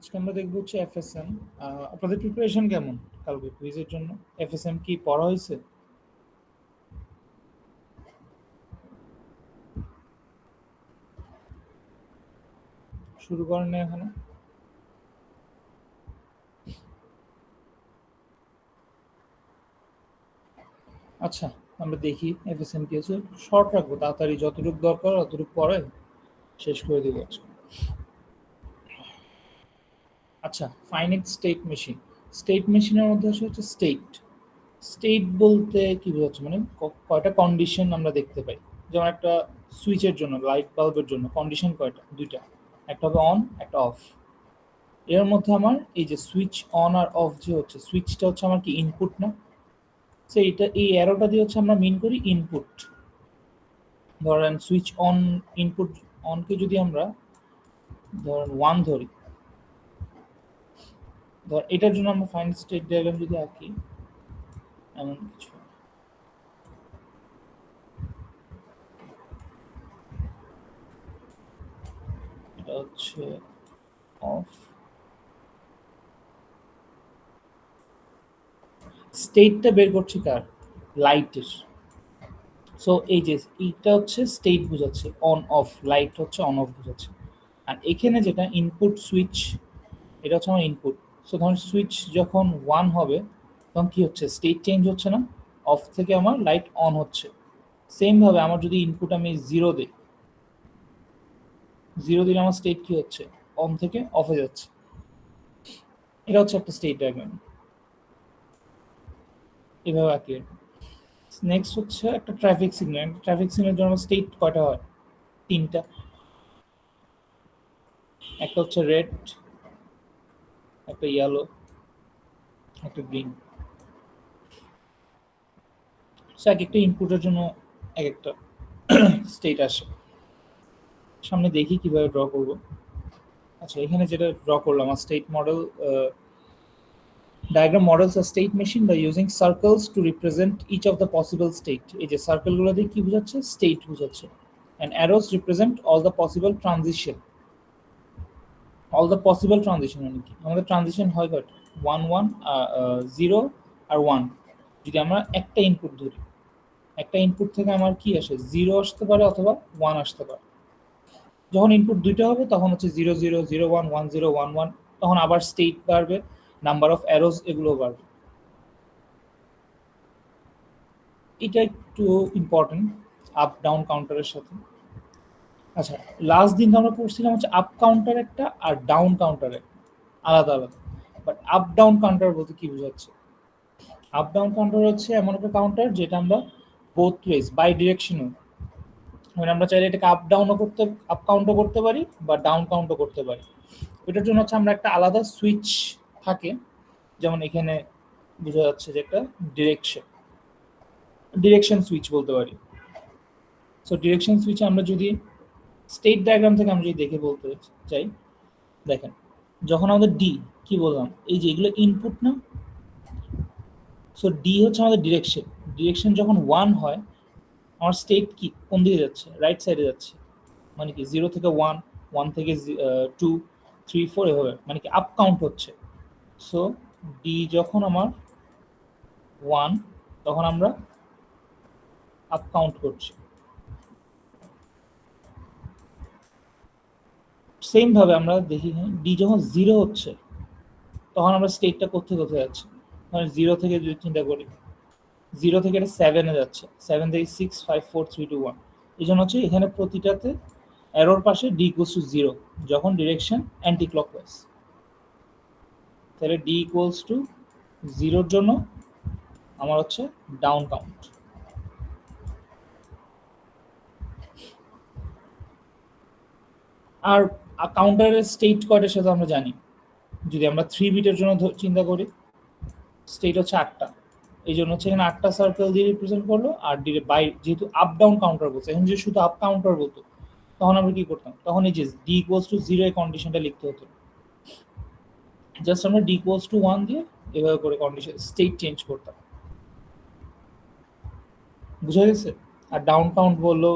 আজকে আমরা দেখব হচ্ছে এফএসএম। আপনাদের প্রিপারেশন কেমন কালকে কুইজের জন্য? এফএসএম কি পড়া হয়েছে? শুরু করেন না এখনো? আচ্ছা, আমরা দেখি এফএসএম কি আছে। শর্ট রাখবো, তাড়াতাড়ি যতটুকু দরকার ততটুকু পরে শেষ করে দিব আজকে। আচ্ছা, ফাইনাইট স্টেট মেশিন। স্টেট মেশিনের মধ্যে হচ্ছে স্টেট। স্টেট বলতে কি বোঝাচ্ছে, মানে কয়টা কন্ডিশন আমরা দেখতে পাই। যেমন একটা সুইচের জন্য, লাইট বাল্বের জন্য কন্ডিশন কয়টা? দুইটা, একটা হবে অন, একটা অফ। এর মধ্যে আমার এই যে সুইচ অন আর অফ যে হচ্ছে, সুইচটা হচ্ছে আমার কি ইনপুট না? সো এটা এই অ্যারোটা দিয়ে হচ্ছে আমরা মিন করি ইনপুট। ধরেন সুইচ অন, ইনপুট অনকে যদি আমরা ধরেন 1 ধরি, ধর এটার জন্য আমরা ফাইনাল স্টেট ডায়াগ্রাম যদি আঁকি এমন কিছু, এটা হচ্ছে অফ। স্টেটটা বের করছি কার? লাইটের। সো এই যে এইটা হচ্ছে স্টেট বোঝাচ্ছে, অন অফ। লাইট হচ্ছে অন অফ বোঝাচ্ছে। আর এখানে যেটা ইনপুট সুইচ, এটা হচ্ছে আমার ইনপুট। সো ধরুন সুইচ যখন 1 হবে তখন কি হচ্ছে? স্টেট চেঞ্জ হচ্ছে না? অফ থেকে আমার লাইট অন হচ্ছে। সেম ভাবে আমার যদি ইনপুট আমি 0 দিই, 0 দিলে আমার স্টেট কি হচ্ছে? অন থেকে অফে যাচ্ছে। এটা হচ্ছে একটা স্টেট ডায়াগ্রাম, এভাবে আঁকি। নেক্সট হচ্ছে একটা ট্রাফিক সিগন্যাল। ট্রাফিক সিগন্যালের জন্য স্টেট কয়টা হয়? 3টা। একটা হচ্ছে রেড, একটা ইয়েলো, একটা গ্রিন। সো এক একটা ইনপুটের জন্য এক একটা স্টেট আসে। সামনে দেখি কিভাবে ড্র করব। আচ্ছা, এখানে যেটা ড্র করলাম state model. Diagram models a state machine by using circles to represent each of the possible state. এই যে সার্কেলগুলো দিয়ে কি বোঝাচ্ছে? স্টেট বোঝাচ্ছে। And arrows represent all the possible transition. All the possible transition মানে কি? আমাদের ট্রানজিশন হয় কয়টা? 1 1, 0 আর 1। যদি আমরা একটা ইনপুট ধরি, একটা ইনপুট থেকে আমার কি আসে? 0 আসতে পারে অথবা 1 আসতে পারে। যখন ইনপুট দুইটা হবে তখন হচ্ছে 0 0 0 1 1 0 1 1। তখন আবার স্টেট বাড়বে, নাম্বার অফ অ্যারোজ এগুলো বাড়বে। এটা একটু ইম্পর্টেন্ট আপ ডাউন কাউন্টারের সাথে। আচ্ছা, লাস্ট দিন আমরা পড়ছিলাম হচ্ছে আপ কাউন্টার একটা আর ডাউন কাউন্টার একটা, আলাদা আলাদা। বাট আপ ডাউন কাউন্টার বলতে কি বোঝাচ্ছে? আপ ডাউন কাউন্টার হচ্ছে এমন একটা কাউন্টার যেটা আমরা বোথ ওয়েজ, বাই ডিরেকশনও, মানে আমরা চাইলে এটাকে আপ ডাউনও করতে, আপ কাউন্টও করতে পারি বা ডাউন কাউন্টও করতে পারি। এটার জন্য হচ্ছে আমরা একটা আলাদা সুইচ থাকে, যেমন এখানে বোঝা যাচ্ছে যে একটা ডিরেকশন, ডিরেকশন সুইচ বলতে পারি। সো ডিরেকশন সুইচে আমরা যদি স্টেট ডায়াগ্রাম থেকে আমরা যদি দেখে বলতে চাই, দেখেন যখন আমাদের ডি, কি বললাম, এই যে এগুলো ইনপুট না? সো ডি হচ্ছে আমাদের ডিরেকশন। ডিরেকশন যখন 1 হয় আমার স্টেট কি কোন দিকে যাচ্ছে? রাইট সাইডে যাচ্ছে। মানে কি 0 থেকে 1, 1 থেকে 2 3 4 এভাবে, মানে কি আপ কাউন্ট হচ্ছে। সো ডি যখন আমার 1, তখন আমরা আপ কাউন্ট করছি। সেম ভাবে আমরা দেখি, হ্যাঁ, ডি যখন 0 হচ্ছে তখন আমরা স্টেটটা কোথায় কোথায় যাচ্ছে? মানে 0 থেকে যদি চিন্তা করি, 0 থেকে এটা 7-এ যাচ্ছে, 7 থেকে 6 5 4 3 2 1। এই জন্য হচ্ছে এখানে প্রতিটাতে অ্যারোর পাশে ডি ইকুয়ালস টু 0 যখন ডিরেকশন অ্যান্টি ক্লকওয়াইজ। তাহলে ডি ইকুয়ালস টু 0-র জন্য আমার হচ্ছে ডাউন কাউন্ট। আর কাউন্টারের স্টেট কয়টা সেটা আমরা জানি। যদি আমরা 3 বিটের জন্য চিন্তা করি, স্টেট হচ্ছে 8টা। এই জন্য হচ্ছে এখানে 8টা সার্কেল দিয়ে রিপ্রেজেন্ট করলো। আর বাই যেহেতু আপ ডাউন কাউন্টার বলছে, এখন যদি শুধু আপ কাউন্টার বলতো তখন আমরা কি করতাম? তখন এই যে ডি ইকুয়ালস টু 0 এই কন্ডিশনটা লিখতে হতো। জাস্ট আমরা ডি ইকুয়ালস টু 1 দিয়ে এভাবে করে কন্ডিশন স্টেট চেঞ্জ করতাম। বুঝা গেছে? আর ডাউন কাউন্ট বললো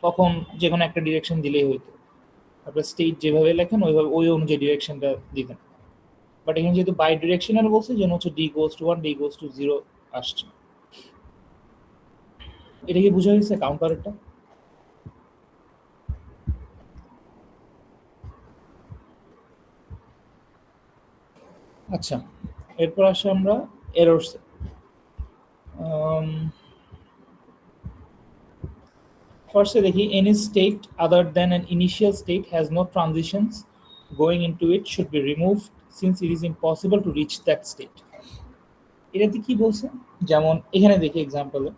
তখন যে কোনো একটা ডিরেকশন দিলেই হইতো। আপনার স্টেট যেভাবে লেখেন ওইভাবে ওই অনুযায়ী ডিরেকশনটা দিতেন। বাট এখানে যেহেতু বাই ডিরেকশনাল বলছে যেন হচ্ছে D goes to 1 D goes to 0 আসছে। এটা কি বোঝা গেছে কাউন্টারটা? আচ্ছা, এরপর আসি আমরা এররসে। ফার্স্টে দেখি any state other than an initial state has no transitions going into it should be removed since it is impossible to reach that state. এটাতে কি বলছে? যেমন এখানে দেখি এক্সাম্পলে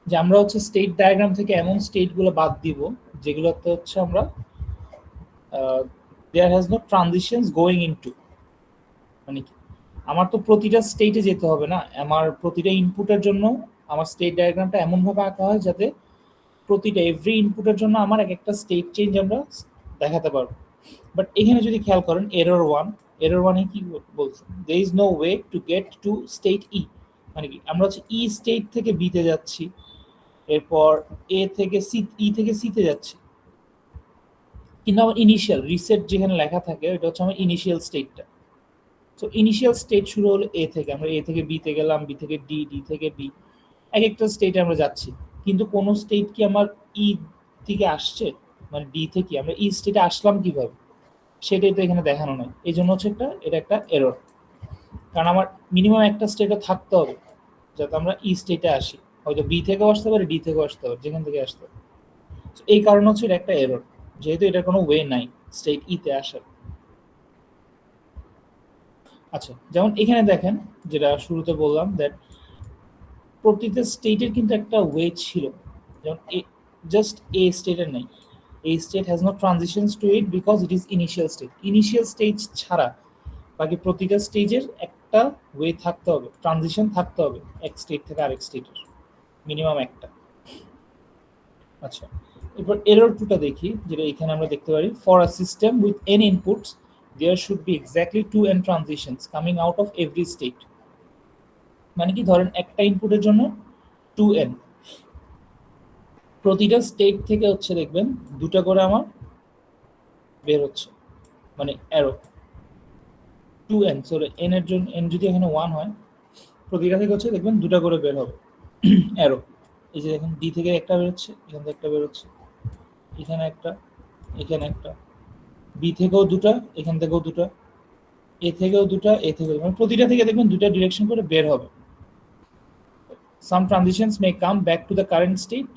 যে আমরা হচ্ছে স্টেট ডায়াগ্রাম থেকে এমন স্টেটগুলো বাদ দিব যেগুলোতে হচ্ছে আমরা there has no transitions going into, মানে কি আমার তো প্রতিটা স্টেটে যেতে হবে না, আমার প্রতিটা ইনপুটের জন্য আমার স্টেট ডায়াগ্রামটা এমনভাবে আঁকা হয় যাতে প্রতিটা এভরি ইনপুটের জন্য আমার এক একটা স্টেট চেঞ্জ আমরা দেখাতে পারবো। বাট এখানে যদি খেয়াল করেন এরর ওয়ানে কি বলছে, there is no way to get to state E, মানে কি আমরা হচ্ছে ই স্টেট থেকে বিতে যাচ্ছি, এরপর এ থেকে সি, ই থেকে সিতে যাচ্ছি, কিন্তু আমার ইনিশিয়াল রিসেট যেখানে লেখা থাকে এটা হচ্ছে আমার ইনিশিয়াল স্টেটটা। তো ইনিশিয়াল স্টেট শুরু হলো এ থেকে, আমরা এ থেকে বিতে গেলাম, বি থেকে ডি, ডি থেকে বি, এক একটা স্টেটে আমরা যাচ্ছি, কিন্তু কোন স্টেট কি আমার ই থেকে আসছে, মানে ডি থেকে আমরা ই স্টেটে আসলাম কিভাবে সেটাই তো এখানে দেখানো নাই। এই জন্য হচ্ছে এটা একটা এরর, কারণ আমার মিনিমাম একটা স্টেটে থাকতে হবে যাতে আমরা ই স্টেটে আসি, হয়তো বি থেকেও আসতে পারে, ডি থেকেও আসতে পারে, যেখান থেকে আসতে পারে। এই কারণে হচ্ছে এটা একটা এরর, যেহেতু এটার কোনো ওয়ে নাই স্টেট ইতে আসার। আচ্ছা, যেমন এখানে দেখেন যেটা শুরুতে বললাম দ্যাট প্রতিটা স্টেটের কিন্তু একটা ওয়ে ছিল, যেমন জাস্ট এ স্টেটের নেই, a state has no transitions to it because it is initial state. Initial stage ছাড়া বাকি প্রতিটা স্টেজের একটা ওয়ে থাকতে হবে, ট্রানজিশন থাকতে হবে এক স্টেট থেকে আরেক স্টেটের, মিনিমাম একটা। আচ্ছা, এরপর এরর টুটা দেখি, যেটা এখানে আমরা দেখতে পারি for a system with n inputs there should be exactly 2n transitions coming out of every state. মানে কি ধরেন একটা ইনপুটের জন্য 2n, প্রতিটা স্টেট থেকে হচ্ছে দেখবেন দুটা করে আমার বের হচ্ছে, মানে অ্যারো 2n, সরি n এর জন্য n যদি এখানে 1 হয় প্রতিটা থেকে হচ্ছে দেখবেন দুটা করে বের হবে অ্যারো। এই যে দেখেন ডি থেকে একটা বের হচ্ছে, এখান থেকে একটা বের হচ্ছে, এখানে একটা, এখানে একটা, বি থেকেও দুটা, এখান থেকেও দুটা, এ থেকেও দুটা, এ থেকেও, মানে প্রতিটা থেকে দেখবেন দুটা ডিরেকশন করে বের হবে। Some transitions may come back to the current state,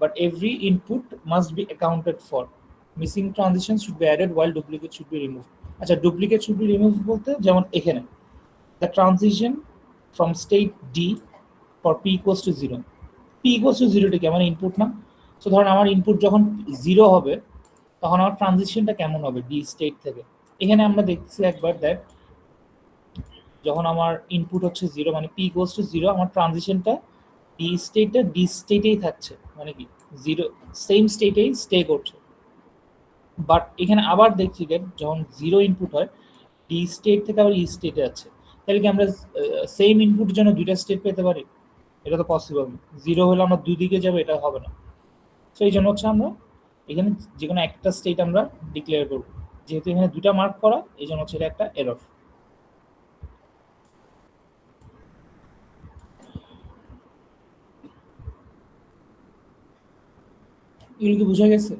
but every input must be accounted for. Missing transitions should be added while duplicate should be removed. আচ্ছা, duplicate should be removed বলতে যেমন এখানে the transition from state D for p equals to 0. p equals to 0 টা কি আমার input না? So ধরেন আমার ইনপুট যখন 0 হবে তখন আমার ট্রানজিশনটা কেমন হবে ডি স্টেট থেকে? এখানে আমরা দেখছি একবার দ্যাট যখন আমার ইনপুট হচ্ছে 0 মানে p equals to 0, আমার ট্রানজিশনটা ডি স্টেটটা ডি স্টেটেই থাকছে, মানে কি 0 সেম স্টেটেই স্টে করছে। বাট এখানে আবার দেখছি যে যখন 0 ইনপুট হয় ডি স্টেট থেকে আবার ই স্টেটে যাচ্ছে, তাহলে কি আমরা সেম ইনপুটের জন্য দুইটা স্টেট পেতে পারি? এটা তো পসিবল না, 0 হলে আমরা দুই দিকে যাবে, এটা হবে না। সো এই জন্য হচ্ছে আমরা এখানে যে কোনো একটা স্টেট আমরা ডিক্লেয়ার করব, যেহেতু এখানে দুটা মার্ক করা এই জন্য হচ্ছে এটা একটা এরর। এগুলো কি বোঝা গেছে?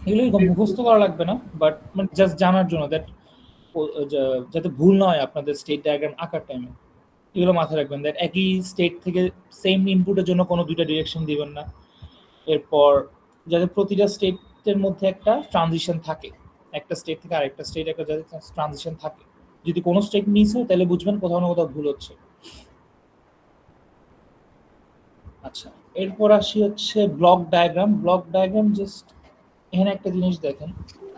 এগুলো মুখস্থ করা লাগবে না, বাট মানে জাস্ট জানার জন্য দ্যাট যাতে ভুল না হয় আপনাদের স্টেট ডায়াগ্রাম আঁকার টাইমে, এগুলো মাথায় রাখবেন দ্যাট একই স্টেট থেকে সেম ইনপুটের জন্য কোনো দুইটা ডিরেকশন দিবেন না। এরপর যাতে প্রতিটা স্টেটের মধ্যে একটা ট্রানজিশন থাকে, একটা স্টেট থেকে আরেকটা স্টেট একটা যাতে ট্রানজিশন থাকে, যদি কোনো স্টেট মিস হয় তাহলে বুঝবেন কোথাও না কোথাও ভুল হচ্ছে। আচ্ছা, এরপর আসি হচ্ছে block diagram. Block diagram just এখানে একটা জিনিস দেখেন।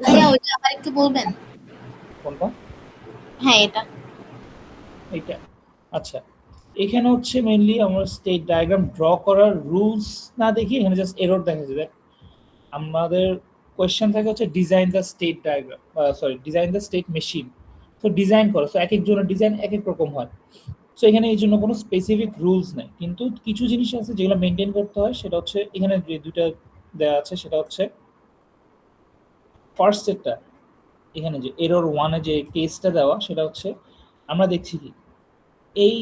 ভাইয়া ওইটা আবার একটু বলবেন? কোনটা? হ্যাঁ, এটা। এইটা। আচ্ছা, এখানে হচ্ছে মেইনলি আমরা স্টেট ডায়াগ্রাম ড্র করার রুলস না দেখি এখানে জাস্ট এরর দেখা যাবে। আমাদের কোয়েশ্চেন থাকে হচ্ছে design the state diagram, sorry design the state machine. তো ডিজাইন করো, তো এক একজনের ডিজাইন এক এক রকম হয়। সো এখানে এই জন্য কোনো স্পেসিফিক রুলস নেই, কিন্তু কিছু জিনিস আছে যেগুলো মেনটেন করতে হয়, সেটা হচ্ছে এখানে যে দুটা দেওয়া আছে, সেটা হচ্ছে ফার্স্ট স্টেটটা এখানে যে এরর ওয়ানে যে কেসটা দেওয়া, সেটা হচ্ছে আমরা দেখছি কি এই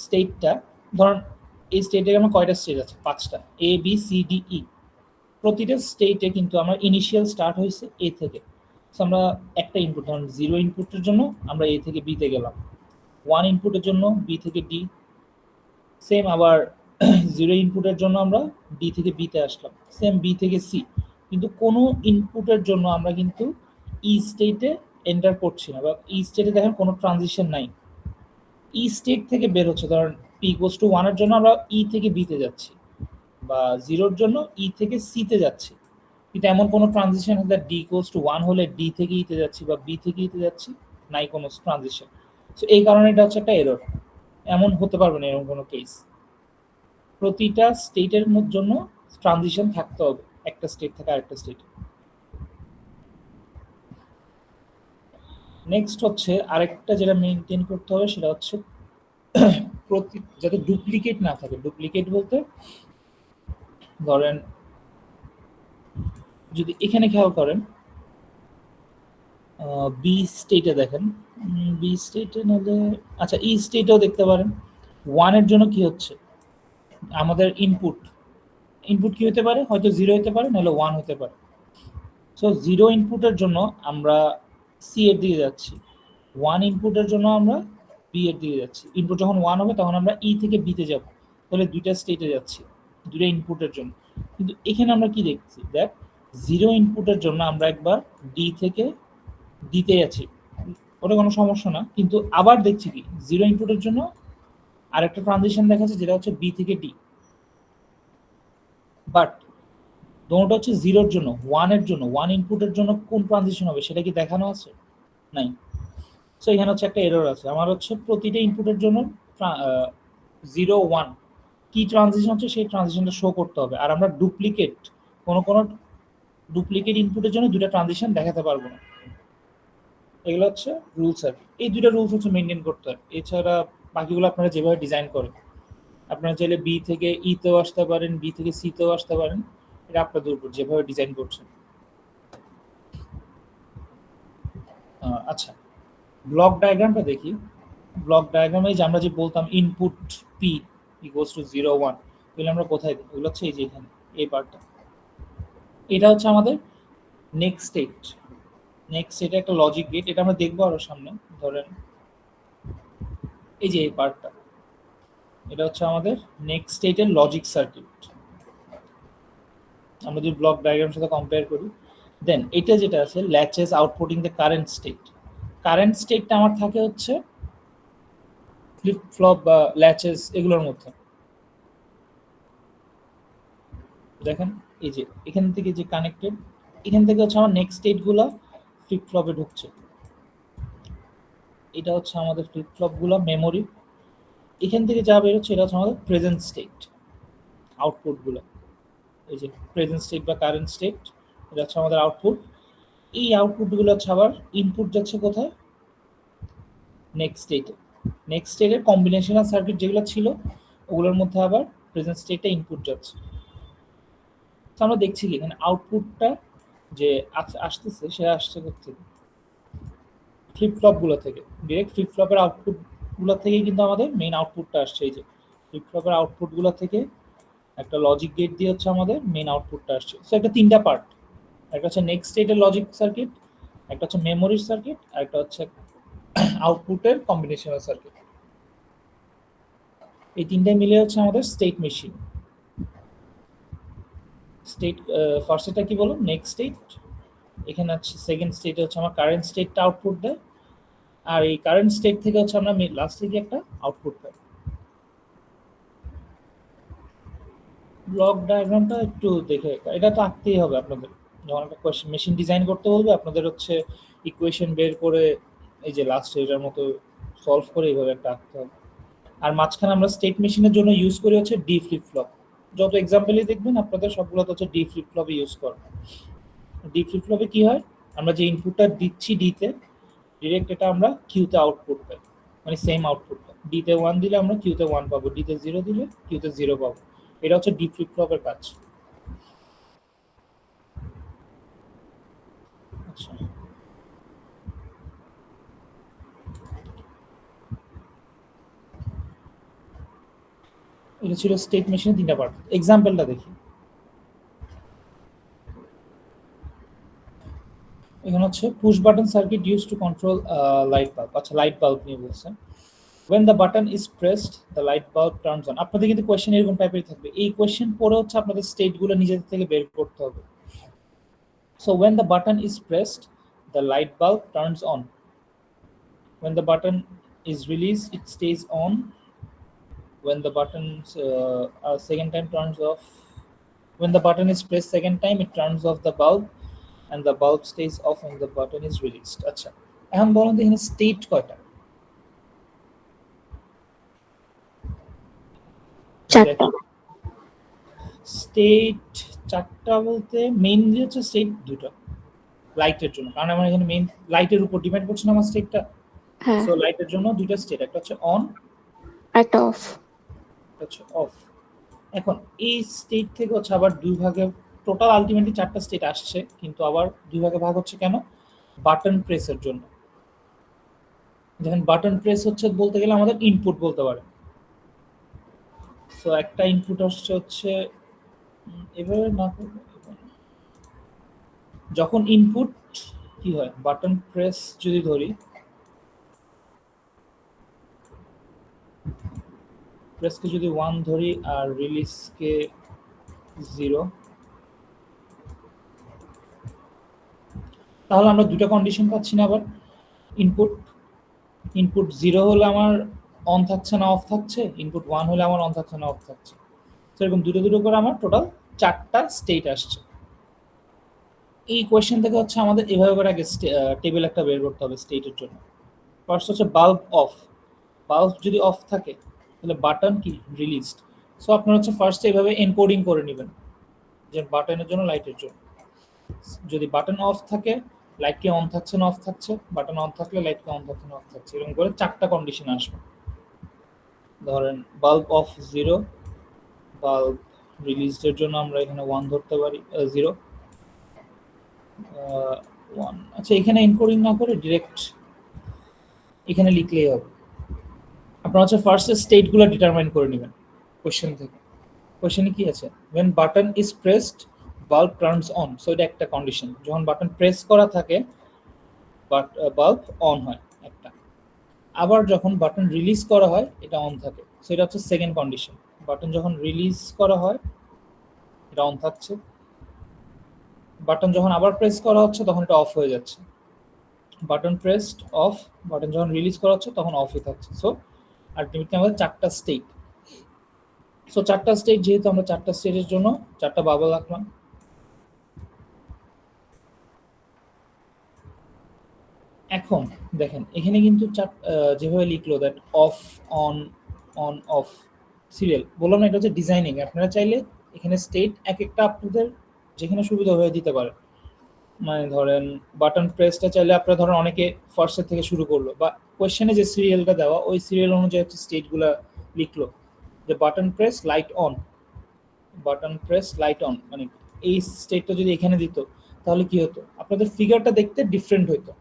স্টেটটা, ধরুন এই স্টেটে আমার কয়টা স্টেট আছে, 5টা, A B C D E. প্রতিটা স্টেটে কিন্তু আমার ইনিশিয়াল স্টার্ট হয়েছে এ থেকে। সো আমরা একটা ইনপুট, ধরুন 0 ইনপুটের জন্য আমরা এ থেকে বিতে গেলাম, 1 ইনপুটের জন্য বি থেকে ডি, সেম আবার 0 ইনপুটের জন্য আমরা ডি থেকে বিতে আসলাম, সেম বি থেকে সি। কিন্তু কোনো ইনপুটের জন্য আমরা কিন্তু ই স্টেটে এন্টার করছি না, বা ই স্টেটে দেখেন কোনো ট্রানজিশন নাই, ই স্টেট থেকে বের হচ্ছে। ধরুন পি ইকুয়ালস টু 1 এর জন্য আমরা ই থেকে বিতে যাচ্ছি, বা 0 এর জন্য ই থেকে সি তে যাচ্ছি, কিন্তু এমন কোনো ট্রানজিশন হলে ডি ইকুয়ালস টু 1 হলে ডি থেকে ইতে যাচ্ছি বা বি থেকে ইতে যাচ্ছি, নাই কোনো ট্রানজিশন। সো এই কারণে এটা হচ্ছে একটা এরর। এমন হতে পারবে না এরকম কোনো কেস, প্রতিটা স্টেটের জন্য ট্রানজিশন থাকতে হবে একটা স্টেট থেকে আরেকটা স্টেটে। নেক্সট হচ্ছে আরেকটা যেটা মেনটেন করতে হবে, সেটা হচ্ছে প্রতি যাতে ডুপ্লিকেট না থাকে। ডুপ্লিকেট বলতে ধরেন যদি এখানে খেয়াল করেন বি স্টেটে দেখেন, বি স্টেটে নাহলে আচ্ছা ই স্টেটেও দেখতে পারেন, 1 এর জন্য কি হচ্ছে আমাদের ইনপুট, ইনপুট কি হতে পারে, হয়তো 0 হতে পারে নাহলে 1 হতে পারে। সো 0 ইনপুটের জন্য আমরা সি এর দিকে যাচ্ছি, 1 ইনপুটের জন্য আমরা বি এর দিকে যাচ্ছি। ইনপুট যখন 1 হবে তখন আমরা ই থেকে বিতে যাব, তাহলে দুইটা স্টেটে যাচ্ছি দুইটা ইনপুটের জন্য। কিন্তু এখানে আমরা কি দেখছি, দেখ 0 ইনপুটের জন্য আমরা একবার ডি থেকে দিতে যাচ্ছি, ওটা কোনো সমস্যা না, কিন্তু আবার দেখছি কি 0 ইনপুটের জন্য আরেকটা ট্রানজিশন দেখাচ্ছে যেটা হচ্ছে বি থেকে ডি। বাট দোনোটা হচ্ছে 0 এর জন্য, 1 এর জন্য 1 ইনপুটের জন্য কোন ট্রানজিশন হবে সেটা কি দেখানো আছে? নাই। সো এখানে হচ্ছে একটা এরর আছে। আমার হচ্ছে প্রতিটা ইনপুটের জন্য 0 1 কি ট্রানজিশন হচ্ছে সেই ট্রানজিশনটা শো করতে হবে। আর আমরা ডুপ্লিকেট কোনো ডুপ্লিকেট ইনপুটের জন্য দুটো ট্রানজিশন দেখাতে পারবো না। এগুলো হচ্ছে রুলস আর কি। এই দুটো রুলস হচ্ছে মেনটেন করতে হয়। এছাড়া বাকিগুলো আপনারা যেভাবে ডিজাইন করেন, আপনারা চাইলে বি থেকে ই তেও আসতে পারেন, বি থেকে সি তেও আসতে পারেন, এটা আপনাদের উপর যেভাবে ডিজাইন করছেন। আচ্ছা, ব্লক ডায়াগ্রামটা দেখি। ব্লক ডায়াগ্রামে যে আমরা যে বলতাম ইনপুট পি ইকুয়ালস টু 0 1, তাহলে আমরা কোথায় দিই? এগুলো হচ্ছে এই যে এখানে এই পার্টটা, এটা হচ্ছে আমাদের নেক্সট স্টেট। নেক্সট স্টেটে একটা লজিক গেট, এটা আমরা দেখবো আরো সামনে। ধরেন এই যে এই পার্টটা, এটা হচ্ছে আমাদের নেক্সট স্টেটের লজিক সার্কিট। আমরা যদি ব্লক ডায়াগ্রামের সাথে কম্পেয়ার করি, দেন এটা যেটা আছে latches outputting the current state. Current স্টেটটা আমার থাকে হচ্ছে ফ্লিপ ফ্লপ বা ল্যাচেস এগুলোর মধ্যে। দেখেন এই যে এখান থেকে যে কানেক্টেড, এখান থেকে হচ্ছে আমার নেক্সট স্টেটগুলো ফ্লিপ ফ্লপে ঢুকছে। এটা হচ্ছে আমাদের ফ্লিপ ফ্লপগুলো মেমোরি, এখান থেকে যা বের হচ্ছে এটা হচ্ছে আমাদের প্রেজেন্ট স্টেট আউটপুটগুলো। এই যে প্রেজেন্ট স্টেট বা কারেন্ট স্টেট, এটা হচ্ছে আমাদের আউটপুট। এই আউটপুটগুলো হচ্ছে আবার ইনপুট যাচ্ছে কোথায়, নেক্সট স্টেটে। নেক্সট স্টেটের কম্বিনেশনাল সার্কিট যেগুলো ছিল ওগুলোর মধ্যে আবার প্রেজেন্ট স্টেটে ইনপুট যাচ্ছে। তো আমরা দেখছি কি এখানে আউটপুটটা যে আসতেছে সেটা আসছে কোথেকে, ফ্লিপ ফ্লপগুলো থেকে। ডিরেক্ট ফ্লিপ ফ্লপের আউটপুটগুলো থেকেই কিন্তু আমাদের মেইন আউটপুটটা আসছে। এই যে ফ্লিপ ফ্লপের আউটপুটগুলো থেকে একটা লজিক গেট দিয়ে হচ্ছে আমাদের মেইন আউটপুটটা আসছে। সো একটা তিনটা পার্ট, একটা হচ্ছে নেক্সট স্টেটের লজিক সার্কিট, একটা হচ্ছে মেমোরির সার্কিট, আর একটা হচ্ছে আউটপুটের কম্বিনেশনাল সার্কিট। এই তিনটাই মিলে হচ্ছে আমাদের স্টেট মেশিন। স্টেট ফার্স্ট স্টেটটা কি বলুন, নেক্সট স্টেট। এখানে হচ্ছে সেকেন্ড স্টেটে হচ্ছে আমার কারেন্ট স্টেটটা আউটপুট দেয়, আর এই কারেন্ট স্টেট থেকে হচ্ছে আমরা লাস্টে গিয়ে একটা আউটপুট পাই। ব্লক ডায়াগ্রামটা একটু দেখে, এটা তো আঁকতেই হবে আপনাদের। যখন একটা মেশিন ডিজাইন করতে বলবে আপনাদের হচ্ছে ইকুয়েশন বের করে এই যে লাস্ট এটার মতো সলভ করে এইভাবে একটা আঁকতে হবে। আর মাঝখানে আমরা স্টেট মেশিনের জন্য ইউজ করি হচ্ছে ডি ফ্লিপ ফ্লপ। যত এক্সাম্পলই দেখবেন আপনাদের সবগুলো হচ্ছে ডি ফ্লিপ ফ্লপে ইউজ করে। ডি ফ্লিপ ফ্লপে কি হয়, আমরা যে ইনপুটটা দিচ্ছি ডিতে, ডিরেক্ট এটা আমরা কিউতে আউটপুট পাই, মানে সেম আউটপুট পাই। ডিতে 1 দিলে আমরা কিউতে 1 পাবো, ডিতে 0 দিলে কিউতে 0 পাবো। এটা হচ্ছে ডি ফ্লিপ ফ্লপের কাজ। আচ্ছা, এটা ছিল স্টেট মেশিনের 3টা পার্ট। এক্সাম্পলটা দেখি। এখানে হচ্ছে push button circuit use to control light bulb. আচ্ছা, লাইট বাল্ব নিয়ে বলছে। when the button is pressed the light bulb turns on। আপনাদের কিন্তু কোশ্চেন এরকম টাইপের থাকবে, এই কোশ্চেন পরে হচ্ছে আপনাদের স্টেটগুলো নিজেদের থেকে বের করতে হবে। so when the button is pressed the light bulb turns on, when the button is released it stays on, when the button second time turns off, when the button is pressed second time it turns off the bulb and the bulb stays off when the button is released। আচ্ছা, এখন বলুন তো এখানে state কয়টা? চারটা। State 4টা বলতে mainly হচ্ছে স্টেট 2টা লাইটের জন্য, কারণ আমার এখানে মেইন লাইটের উপর ডিপেন্ড করছে না আমার স্টেটটা। হ্যাঁ, সো লাইটের জন্য 2টা স্টেট, একটা হচ্ছে অন, একটা অফ। একটা হচ্ছে অফ। এখন এই স্টেট থেকে হচ্ছে আবার দুই ভাগে, টোটাল আলটিমেটলি 4টা স্টেট আসছে, কিন্তু আবার দুই ভাগে ভাগ হচ্ছে কেন? বাটন প্রেসের জন্য। দেখেন বাটন প্রেস হচ্ছে বলতে গেলে আমাদের ইনপুট বলতে পারে। সো একটা ইনপুট হচ্ছে এভাবে না করলে যখন ইনপুট কি হয়, বাটন প্রেস যদি ধরি, প্রেসকে যদি 1 ধরি আর রিলিজকে 0, তাহলে আমরা দুটো কন্ডিশন পাচ্ছি না আবার। ইনপুট 0 হলে আমার অন থাকছে না অফ থাকছে, ইনপুট 1 হলে আমার অন থাকছে না অফ থাকছে। সেরকম দুটো করে আমার টোটাল 4টা স্টেট আসছে। এই কোয়েশ্চেন থেকে হচ্ছে আমাদের এভাবে করে আগে টেবিল একটা বের করতে হবে স্টেটের জন্য। ফার্স্ট হচ্ছে বাল্ব অফ। বাল্ব যদি অফ থাকে তাহলে বাটন কি রিলিজড। সো আপনারা হচ্ছে ফার্স্টে এইভাবে এনকোডিং করে নেবেন যে বাটনের জন্য লাইটের জন্য। যদি বাটন অফ থাকে লাইট কি অন থাকছে না অফ থাকছে, বাটন অন থাকলে লাইট কি অন থাকছে না অফ থাকছে, এরকম করে 4টা কন্ডিশন আসবে। ধরেন বাল্ব অফ 0, বাল্ব রিলিজডের জন্য আমরা এখানে 1 ধরতে পারি, 0 1। আচ্ছা, এখানে এনকোডিং না করে ডিরেক্ট এখানে লিখলেই হবে। আপনারা হচ্ছে ফার্স্টে স্টেটগুলো ডিটারমাইন করে নেবেন কোশ্চেন থেকে। কোশ্চেনে কি আছে, when button is pressed bulb turns on। So এটা একটা কন্ডিশন, যখন বাটন প্রেস করা থাকে বাল্ব অন হয় একটা। আবার যখন বাটন রিলিজ করা হয় এটা অন থাকে, সো এটা হচ্ছে সেকেন্ড কন্ডিশন। বাটন যখন রিলিজ করা হয় এটা অন থাকছে, বাটন যখন আবার প্রেস করা হচ্ছে তখন এটা অফ হয়ে যাচ্ছে। বাটন প্রেসড অফ, বাটন যখন রিলিজ করা হচ্ছে তখন অফই থাকছে। সো আলটিমেটলি আমাদের 4টা স্টেট। সো 4টা স্টেট, যেহেতু আমরা 4টা স্টেটের জন্য 4টা বাবল রাখলাম। এখন দেখেন এখানে কিন্তু যেভাবে লিখলো that off on on off serial, বললাম না এটা হচ্ছে ডিজাইনিং। আপনারা চাইলে এখানে স্টেট এক একটা আপনাদের যেখানে সুবিধা হয়ে দিতে পারে। মানে ধরেন বাটন প্রেসটা চাইলে আপনারা ধরেন অনেকে ফার্স্টের থেকে শুরু করলো, বা কোয়েশ্চেনে যে সিরিয়ালটা দেওয়া ওই সিরিয়াল অনুযায়ী হচ্ছে স্টেটগুলো লিখলো যে button press light on, button press light on. মানে এই স্টেটটা যদি এখানে দিত তাহলে কি হতো, আপনাদের ফিগারটা দেখতে ডিফারেন্ট হইতো।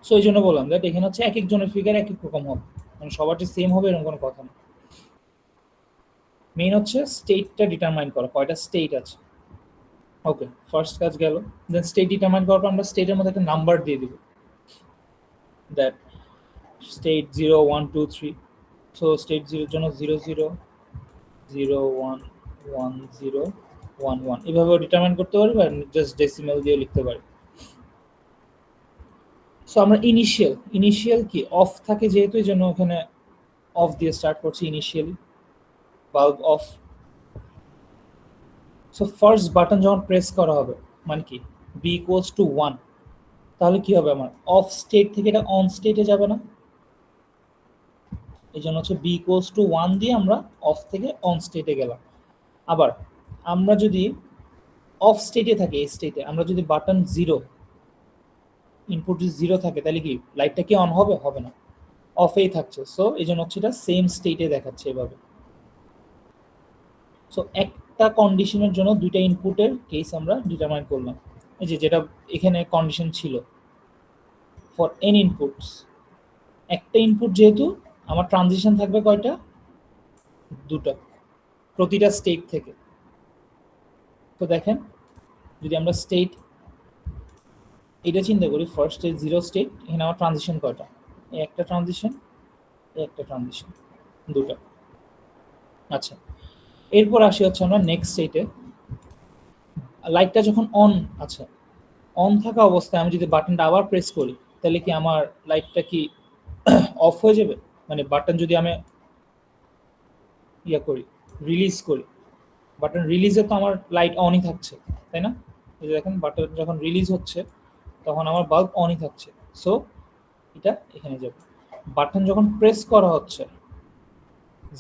সো এই জন্য বললাম দ্যাট এখানে হচ্ছে এক একজনের ফিগার এক এক রকম হবে, মানে সবারটি সেম হবে এরকম কোনো কথা না। মেইন হচ্ছে স্টেটটা ডিটারমাইন করা, কয়টা স্টেট আছে। ওকে, ফার্স্ট কাজ গেল। দেন স্টেট ডিটারমাইন করার পর আমরা স্টেটের মধ্যে একটা নাম্বার দিয়ে দিব, দ্যাট স্টেট 0 1 2 3। সো স্টেট 0 এর জন্য 0 0 0 1 1 0 1 1 এভাবে ডিটারমাইন করতে পারি, বা জাস্ট ডেসিমাল দিয়ে লিখতে পারি। সো আমরা ইনিশিয়াল কি অফ থাকে যেহেতু, এই জন্য ওখানে অফ দিয়ে স্টার্ট করছি initially, bulb of. So first button যখন প্রেস করা হবে মানে কি বি ইকুয়ালস টু 1, তাহলে কি হবে, আমার অফ স্টেট থেকে এটা অন স্টেটে যাবে না, এই জন্য হচ্ছে বি ইকুয়ালস টু 1 দিয়ে আমরা অফ থেকে অন স্টেটে গেলাম। আবার আমরা যদি অফ স্টেটে থাকি, এই স্টেটে আমরা যদি বাটন 0, ইনপুট যদি 0 থাকে তাহলে কি লাইটটা কি অন হবে, হবে না, অফেই থাকছে। সো এই জন্য হচ্ছে এটা সেম স্টেটে দেখাচ্ছে এভাবে। সো একটা কন্ডিশনের জন্য দুইটা ইনপুটের কেস আমরা ডিটারমাইন করলাম। এই যে যেটা এখানে কন্ডিশন ছিল ফর এন ইনপুটস, একটা ইনপুট যেহেতু আমার ট্রানজিশন থাকবে কয়টা, দুটো, প্রতিটা স্টেট থেকে। তো দেখেন যদি আমরা স্টেট এটা চিন্তা করি, ফার্স্ট স্টেট জিরো স্টেট, এখানে আমার ট্রানজিশন কয়টা, এই একটা ট্রানজিশন, এই একটা ট্রানজিশন, দুটো। আচ্ছা, এরপর আসি হচ্ছে আমরা নেক্সট স্টেটে। লাইটটা যখন অন আছে, অন থাকা অবস্থায় আমি যদি বাটনটা আবার প্রেস করি, তাহলে কি আমার লাইটটা কি অফ হয়ে যাবে? মানে বাটন যদি আমি ইয়া করি, রিলিজ করি, বাটন রিলিজে তো আমার লাইট অনই থাকছে, তাই না? এই যে দেখেন বাটন যখন রিলিজ হচ্ছে তখন আমার বাল্ব অনই থাকছে। সো এটা এখানে যাবে। বাটন যখন প্রেস করা হচ্ছে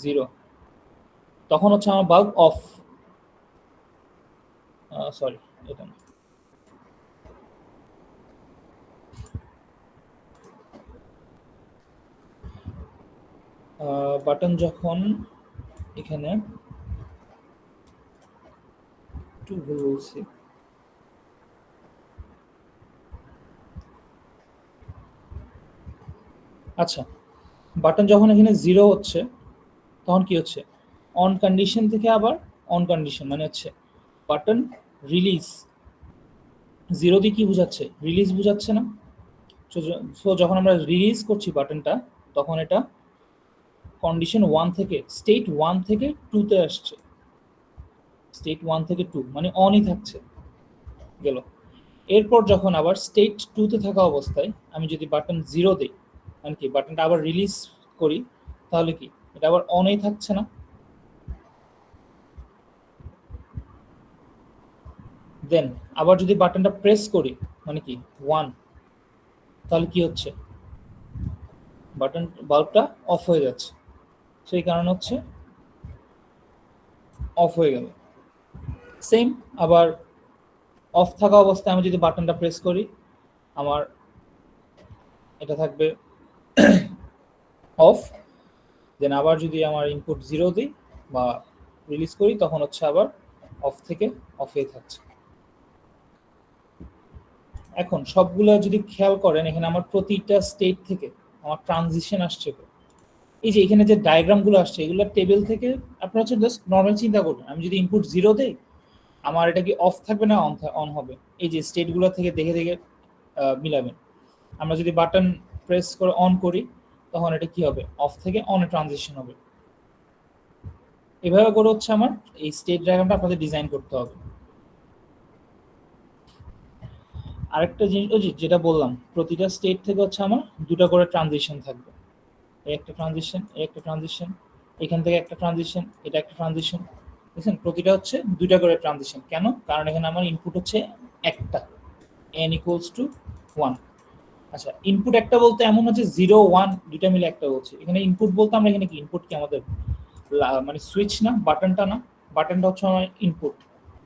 জিরো, তখন হচ্ছে আমার বাল্ব অফ, সরি এটা না, বাটন যখন এখানে একটু ভুল বলছি, আচ্ছা, বাটন যখন এখানে জিরো হচ্ছে তখন কি হচ্ছে, অন কন্ডিশন থেকে আবার অন কন্ডিশন, মানে হচ্ছে বাটন রিলিজ, জিরো দিয়ে কি বোঝাচ্ছে, রিলিজ বোঝাচ্ছে না? সো যখন আমরা রিলিজ করছি বাটনটা, তখন এটা কন্ডিশন ওয়ান থেকে, স্টেট ওয়ান থেকে টুতে আসছে, স্টেট ওয়ান থেকে টু মানে অনই থাকছে, গেল। এরপর যখন আবার স্টেট টুতে থাকা অবস্থায় আমি যদি বাটন জিরো দিই, মানে কি বাটনটা আবার রিলিজ করি, তাহলে কি এটা আবার অনই থাকছে না? দেন আবার যদি বাটনটা প্রেস করি, মানে কি ওয়ান, তাহলে কি হচ্ছে, বাটন বাল্বটা অফ হয়ে যাচ্ছে। সো এই কারণে হচ্ছে অফ হয়ে গেল। সেম আবার অফ থাকা অবস্থায় আমি যদি বাটনটা প্রেস করি, আমার এটা থাকবে অফ। দেন আবার যদি আমার ইনপুট জিরো দিই বা রিলিজ করি, তখন হচ্ছে আবার অফ থেকে অফে থাকছে। এখন সবগুলো যদি খেয়াল করেন, এখানে আমার প্রতিটা স্টেট থেকে আমার ট্রানজিশন আসছে। এই যে এখানে যে ডায়াগ্রামগুলো আসছে, এগুলো টেবিল থেকে আপনারা হচ্ছে জাস্ট নর্মাল চিন্তা করবেন, আমি যদি ইনপুট জিরো দেই, আমার এটা কি অফ থাকবে না অন হবে? এই যে স্টেটগুলো থেকে দেখে দেখে মিলাবেন। আমরা যদি বাটন প্রেস করে অন করি, তখন এটা কি হবে, অফ থেকে অনে ট্রানজিশন হবে। এভাবে করে হচ্ছে আমার এই স্টেট ডায়াগ্রামটা আপনাদের ডিজাইন করতে হবে। আরেকটা জিনিস ওই যেটা বললাম, প্রতিটা স্টেট থেকে হচ্ছে আমার দুটো করে ট্রানজিশন থাকবে, এই একটা ট্রানজিশন, এই একটা ট্রানজিশন, এখান থেকে একটা ট্রানজিশন, এটা একটা ট্রানজিশন, বুঝছেন? প্রতিটা হচ্ছে দুইটা করে ট্রানজিশন। কেন? কারণ এখানে আমার ইনপুট হচ্ছে একটা, n ইকুয়ালস টু 1। আচ্ছা, ইনপুট একটা বলতে এমন হচ্ছে 0 1 দুইটা মিলে একটা বলছে। এখানে ইনপুট বলতে আমরা এখানে কি ইনপুট কি আমাদের মানে সুইচ না, বাটনটা না, বাটনটা হচ্ছে আমার ইনপুট।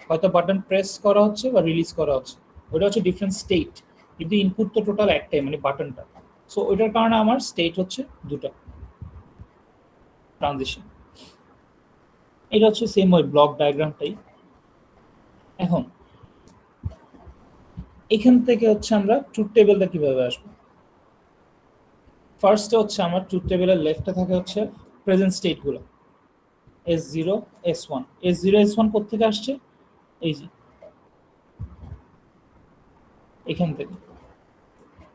হয়তো বাটন প্রেস করা হচ্ছে বা রিলিজ করা হচ্ছে, ওটা হচ্ছে ডিফারেন্ট স্টেট, কিন্তু ইনপুট তো টোটাল একটাই, মানে বাটনটা। সো ওইটার কারণে আমার স্টেট হচ্ছে দুটো ট্রানজিশন। এটা হচ্ছে সেম ওই ব্লক ডায়াগ্রামটাই। এখন এখান থেকে হচ্ছে আমরা ট্রুথ টেবিলটা কিভাবে আসবো। ফার্স্টে হচ্ছে আমার ট্রুথ টেবিলের লেফটে থাকে হচ্ছে present স্টেটগুলো, S0 S1। S0 S1 কোত্থেকে আসছে, এই যে এখান থেকে।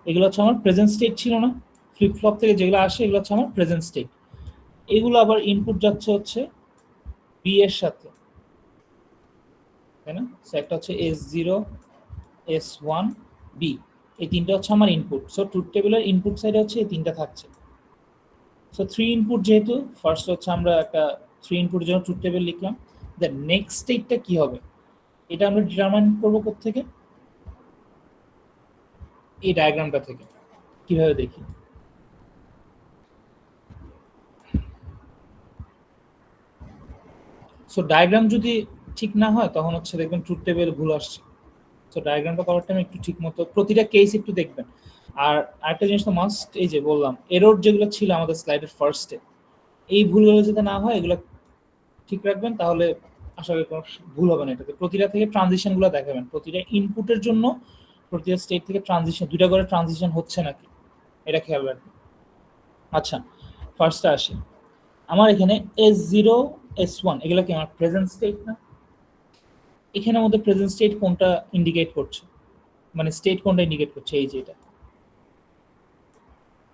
এগুলো হচ্ছে আমার প্রেজেন্ট স্টেট ছিল না, ফ্লিপ ফ্লপ থেকে যেগুলো আসে এগুলো হচ্ছে আমার প্রেজেন্ট স্টেট। এগুলো আবার ইনপুট যাচ্ছে হচ্ছে বি এর সাথে, তাই না? সো একটা হচ্ছে S0 S1 B, এই তিনটা হচ্ছে আমার ইনপুট। সো ট্রুথ টেবিলের ইনপুট সাইডে হচ্ছে এই তিনটা থাকছে। সো 3 ইনপুট যেহেতু, ফার্স্ট হচ্ছে আমরা একটা 3 ইনপুটের জন্য ট্রুথ টেবিল লিখলাম। দেন নেক্সট স্টেটটা কি হবে এটা আমরা ডিটারমাইন করব কোত্থেকে, এই ডায়াগ্রামটা থেকে। কিভাবে দেখি, সো ডায়াগ্রাম যদি ঠিক না হয় তখন হচ্ছে দেখবেন ট্রুথ টেবিল ভুল আসছে। সো ডায়াগ্রামটা করার টাইমে একটু ঠিক মতো প্রতিটা কেস একটু দেখবেন। আর আরেকটা জিনিস তো মাস্ট, এই যে বললাম এরর যেগুলো ছিল আমাদের স্লাইডের ফার্স্টে, এই ভুলগুলো যাতে না হয় এগুলো ঠিক রাখবেন, তাহলে আশা করি কোনো ভুল হবে না এটাতে। প্রতিটা থেকে ট্রানজিশনগুলো দেখাবেন, প্রতিটা ইনপুটের জন্য প্রতিটা স্টেট থেকে ট্রানজিশন, দুইটা করে ট্রানজিশন হচ্ছে নাকি এটা খেয়াল রাখবেন। আচ্ছা, ফার্স্টে আসি। আমার এখানে S0 S1 এগুলো কি আমার প্রেজেন্ট স্টেট না? এখানের মধ্যে প্রেজেন্ট স্টেট কোনটা ইন্ডিকেট করছে, মানে স্টেট কোনটা ইন্ডিকেট করছে? এই যে এটা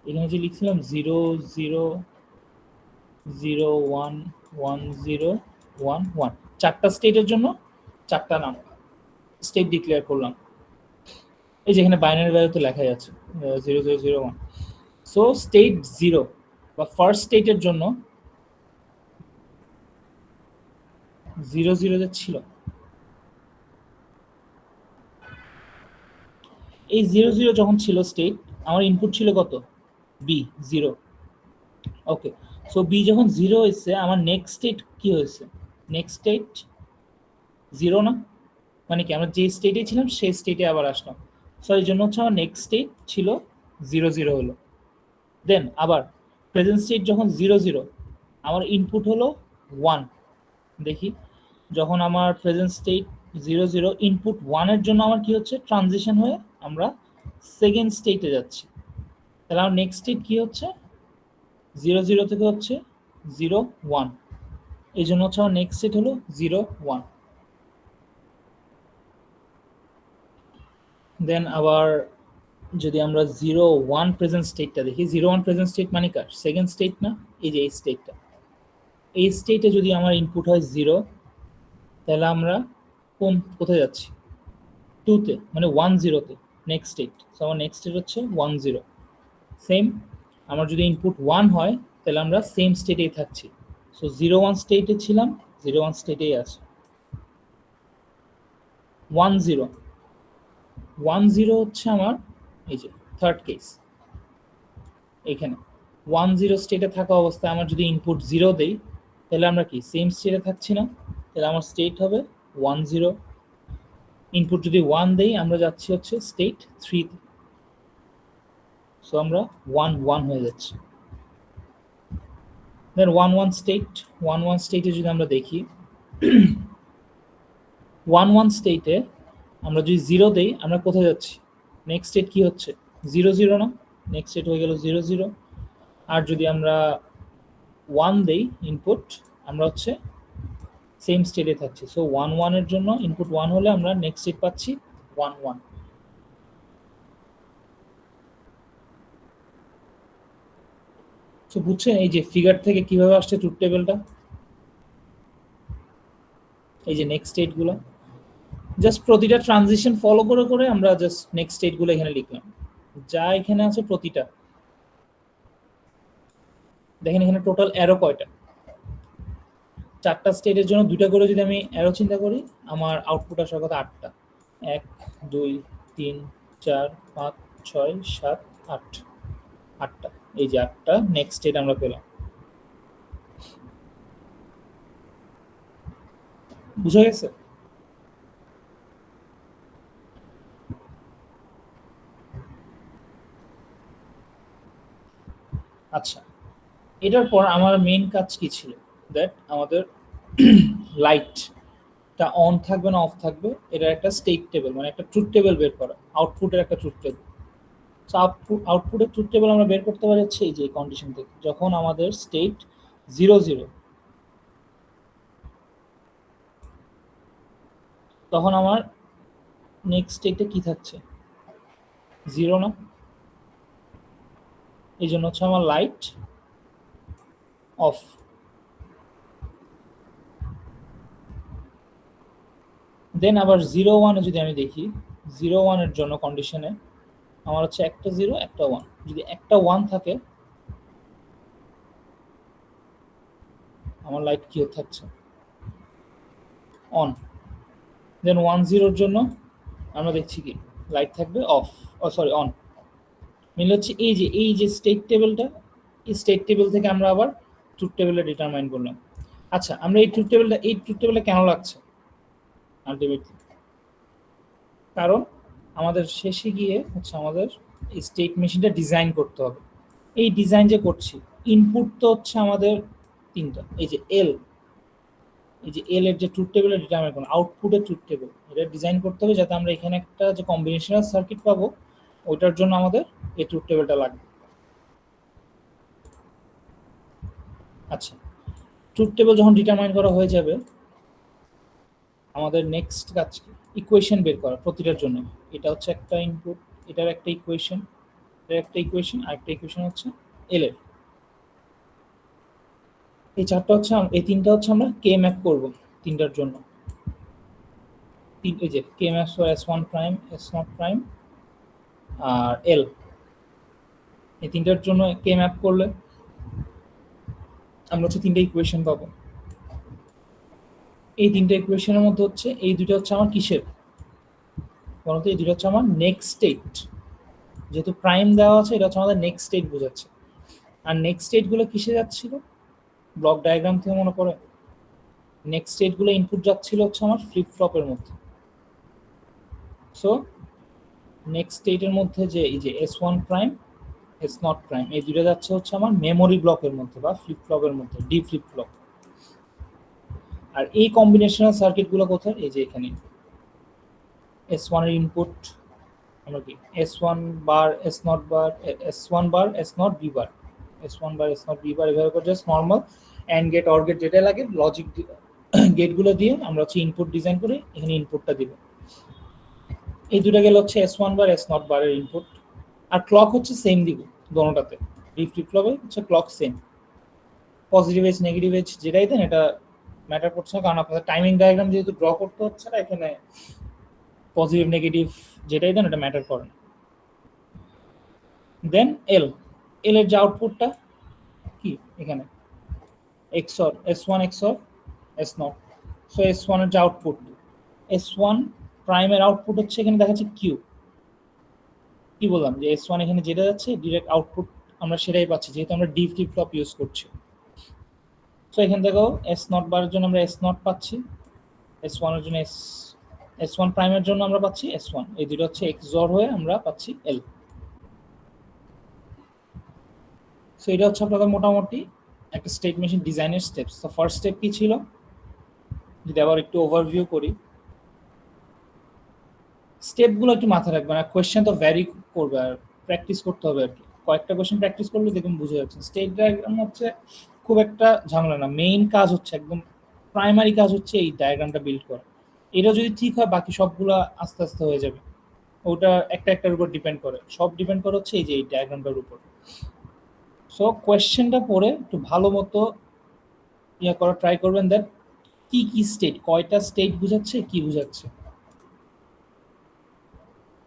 এখানে যে লিখছিলাম 0 0 0 1 1 0 1 1, চারটা স্টেটের জন্য চারটা নাম স্টেট ডিক্লেয়ার করলাম। এই যে এখানে বাইনারি ভ্যালুতে লেখা যাচ্ছে 0 0 0 1। সো স্টেট 0 বা ফার্স্ট স্টেটের জন্য 0 0 যে ছিল, এই 0 0 যখন ছিল স্টেট, আমার ইনপুট ছিল কত? বি 0। ওকে, সো বি যখন 0 হয়েছে, আমার নেক্সট স্টেট কি হয়েছে? নেক্সট স্টেট 0 না? মানে কি আমরা যে স্টেটে ছিলাম সেই স্টেটে আবার আসলাম। সো এই জন্য হচ্ছে আমার নেক্সট স্টেট ছিল 0 0 হলো। দেন আবার প্রেজেন্ট স্টেট যখন 0 0, আমার ইনপুট হলো 1। দেখি যখন আমার প্রেজেন্ট স্টেট 0 0, ইনপুট 1 এর জন্য আমার কি হচ্ছে? ট্রানজিশন হয়ে আমরা সেকেন্ড স্টেটে যাচ্ছি। তাহলে আমার নেক্সট স্টেট কি হচ্ছে? 0 0 থেকে হচ্ছে 0 1, এই জন্য হচ্ছে আমার নেক্সট স্টেট হলো 0 1। দেন আবার যদি আমরা 0 1 প্রেজেন্ট স্টেটটা দেখি, 0 1 প্রেজেন্ট স্টেট মানে কার? সেকেন্ড স্টেট না? এই যে এই স্টেটটা, এই স্টেটে যদি আমার ইনপুট হয় 0, তাহলে আমরা কোথায় যাচ্ছি? 2 তে, মানে 1 0 তে নেক্সট স্টেট। সো আমার নেক্সট স্টেট হচ্ছে 1 0। সেম আমার যদি ইনপুট 1 হয়, তাহলে আমরা সেম স্টেটেই থাকছি। সো 0 1 স্টেটে ছিলাম, 0 1 স্টেটেই আছে। 1 0 1 0 হচ্ছে আমার এই যে থার্ড কেস। এখানে 1 0 স্টেটে থাকা অবস্থায় আমার যদি ইনপুট 0 দেই, তাহলে আমরা কি সেম স্টেটে থাকছি না? তাহলে আমার স্টেট হবে 1 0। ইনপুট যদি 1 দেই, আমরা যাচ্ছি হচ্ছে স্টেট 3 তে। সো আমরা 1 1 হয়ে যাচ্ছি। দেন 1 1 স্টেট, 1 1 স্টেটে যদি আমরা দেখি, 1 1 স্টেটে আমরা যদি 0 দেই, আমরা কোথায় যাচ্ছি? নেক্সট স্টেট কি হচ্ছে? 0 0 না? নেক্সট স্টেট হয়ে গেল 0 0। আর যদি আমরা 1 দেই ইনপুট, আমরা হচ্ছে সেম স্টেটে থাকছি। সো 1 1 এর জন্য ইনপুট 1 হলে আমরা নেক্সট স্টেট পাচ্ছি 1 1। সো বুঝছেন এই যে ফিগার থেকে কিভাবে আসছে ট্রুথ টেবিলটা? এই যে নেক্সট স্টেটগুলো জাস্ট প্রতিটা ট্রানজিশন ফলো করে করে আমরা জাস্ট নেক্সট স্টেটগুলো এখানে লিখলাম, যা এখানে আছে প্রতিটা। দেখেন এখানে টোটাল অ্যারো কয়টা? চারটা স্টেটের জন্য দুইটা করে যদি আমি অ্যারো চিন্তা করি, আমার আউটপুট আসার কথা 8টা। 1 2 3 4 5 6 7 8, 8টা। এই যে 8টা নেক্সট স্টেট আমরা পেলাম। বুঝা গেছে? আচ্ছা, এটার পর আমার মেইন কাজ কি ছিল? দ্যাট আমাদের লাইটটা অন থাকবে না অফ থাকবে, এটার একটা স্টেট টেবিল, মানে একটা ট্রুথ টেবিল বের করা, আউটপুটের একটা ট্রুথ টেবিল। সো আউটপুটের ট্রুথ টেবিল আমরা বের করতে পারি হচ্ছে এই যে কন্ডিশন থেকে, যখন আমাদের স্টেট 0 0, তখন আমার নেক্সট স্টেটে কি থাকছে? 0 না? এই জন্য হচ্ছে আমার লাইট অফ। দেন আবার 0 1 যদি আমি দেখি, 0 1 এর জন্য কন্ডিশনে আমার হচ্ছে একটা 0 একটা 1। যদি একটা 1 থাকে, আমার লাইট কি থাকছে? অন। দেন 1 0 এর জন্য আমরা দেখছি কি লাইট থাকবে অফ, সরি অন। মিল হচ্ছে এই যে স্টেট টেবিলটা, এই স্টেট টেবিল থেকে আমরা আবার ট্রুথ টেবিলটা ডিটারমাইন করলাম। আচ্ছা, আমরা এই ট্রুথ টেবিলটা কেন লাগছে আলটিমেটলি? কারণ আমাদের শেষে গিয়ে হচ্ছে আমাদের এই স্টেট মেশিনটা ডিজাইন করতে হবে। এই ডিজাইন যে করছি, ইনপুট তো হচ্ছে আমাদের তিনটা। এই যে এল, এই যে এল এর যে ট্রুথ টেবিলের ডিটারমাইন করুন, আউটপুটের ট্রুথ টেবিল এটা ডিজাইন করতে হবে যাতে আমরা এখানে একটা যে কম্বিনেশনাল সার্কিট পাবো ওইটার জন্য আমাদের এই ট্রুথ টেবিলটা লাগবে। আচ্ছা, ট্রুথ টেবিল যখন ডিটারমাইন করা হয়ে যাবে আমাদের নেক্সট কাজ কি, ইকুয়েশন বের করা প্রতিটার জন্য। এটা হচ্ছে একটা ইনপুট, এটার একটা ইকুয়েশন, এটার একটা ইকুয়েশন, আর একটা ইকুয়েশন হচ্ছে এল এর। এই চারটা হচ্ছে এই তিনটা হচ্ছে আমরা কে ম্যাপ করব তিনটার জন্য। এই যে K maps for S1 prime, S0 prime আর এল, এই তিনটার জন্য কে ম্যাপ করলে আমরা হচ্ছে তিনটা ইকুয়েশন পাবো। এই তিনটা ইকুয়েশনের মধ্যে হচ্ছে এই দুটো হচ্ছে আমার কিসের বলতো, এই দুটো হচ্ছে আমার নেক্সট স্টেট। যেহেতু প্রাইম দেওয়া আছে এটা হচ্ছে আমাদের নেক্সট স্টেট বোঝাচ্ছে। আর নেক্সট স্টেটগুলো কিসে যাচ্ছিল ব্লক ডায়াগ্রাম থেকে মনে পড়ে? নেক্সট স্টেটগুলো ইনপুট যাচ্ছিল হচ্ছে আমার ফ্লিপ ফ্লপের মধ্যে। সো নেক্সট স্টেটের মধ্যে যে এই যে S1 প্রাইম, S0 প্রাইম, এই দুটো যাচ্ছে হচ্ছে আমার মেমোরি ব্লকের মধ্যে বা ফ্লিপ ফ্লপের মধ্যে, ডি ফ্লিপ ফ্লপ। আর এই কম্বিনেশনাল সার্কিটগুলো কোথায়? এই যে এখানে S1 এর ইনপুট আমরা কি S1 বার, S0 বার, S1 বার, S0 বি বার, S1 bar, S0 B bar, এভাবে করে just normal and gate or gate যেটা লাগে লজিক গেটগুলো দিয়ে আমরা হচ্ছে ইনপুট ডিজাইন করে এখানে ইনপুটটা দিব। এই দুটো গেল হচ্ছে S1 বার, S0 বারের ইনপুট। আর ক্লক হচ্ছে সেম দিব দোনোটাতে, ডি ফ্লিপ ফ্লপে হচ্ছে clock same. Positive edge negative edge যেটাই দেন এটা ম্যাটার করছে না, কারণ আপনাদের টাইমিং ডায়াগ্রাম যেহেতু ড্র করতে হচ্ছে না, এখানে পজিটিভ নেগেটিভ যেটাই দেন এটা ম্যাটার করে না। দেন এল, এল এর যে আউটপুটটা কি এখানে XOR S1 XOR S0। So S1 এর যে আউটপুট, S1 প্রাইমের আউটপুট হচ্ছে এখানে দেখাচ্ছে কিউ। কি বললাম যে S1 এখানে যেটা যাচ্ছে ডিরেক্ট আউটপুট আমরা সেটাই পাচ্ছি যেহেতু আমরা ডি ফ্লিপ ফ্লপ ইউজ করছি। সো এখান থেকেও S0 বারের জন্য আমরা S0 পাচ্ছি, S1 এর জন্য S1 প্রাইমের জন্য আমরা পাচ্ছি S1, এই দুটো হচ্ছে XOR হয়ে আমরা পাচ্ছি L। সো এটা হচ্ছে আপনাদের মোটামুটি একটা স্টেট মেশিন ডিজাইনের স্টেপস। তো ফার্স্ট স্টেপ কি ছিল যদি আবার একটু ওভারভিউ করি, স্টেপগুলো একটু মাথায় রাখবেন। আর কোয়েশ্চেন তো ভ্যারি করবে আর প্র্যাকটিস করতে হবে আর কি। কয়েকটা কোয়েশ্চেন প্র্যাকটিস করলে দেখুন বুঝে যাচ্ছে। স্টেট ডায়াগ্রাম হচ্ছে খুব একটা ঝামেলা না, মেইন কাজ হচ্ছে একদম প্রাইমারি কাজ হচ্ছে এই ডায়াগ্রামটা বিল্ড করা। এটা যদি ঠিক হয় বাকি সবগুলো আস্তে আস্তে হয়ে যাবে। ওটা একটা একটার উপর ডিপেন্ড করে, সব ডিপেন্ড করে হচ্ছে এই যে এই ডায়াগ্রামটার উপর। সো কোয়েশ্চেনটা পড়ে একটু ভালো মতো ইয়া করা ট্রাই করবেন, দেন কি কি স্টেট, কয়টা স্টেট বুঝাচ্ছে, কি বুঝাচ্ছে,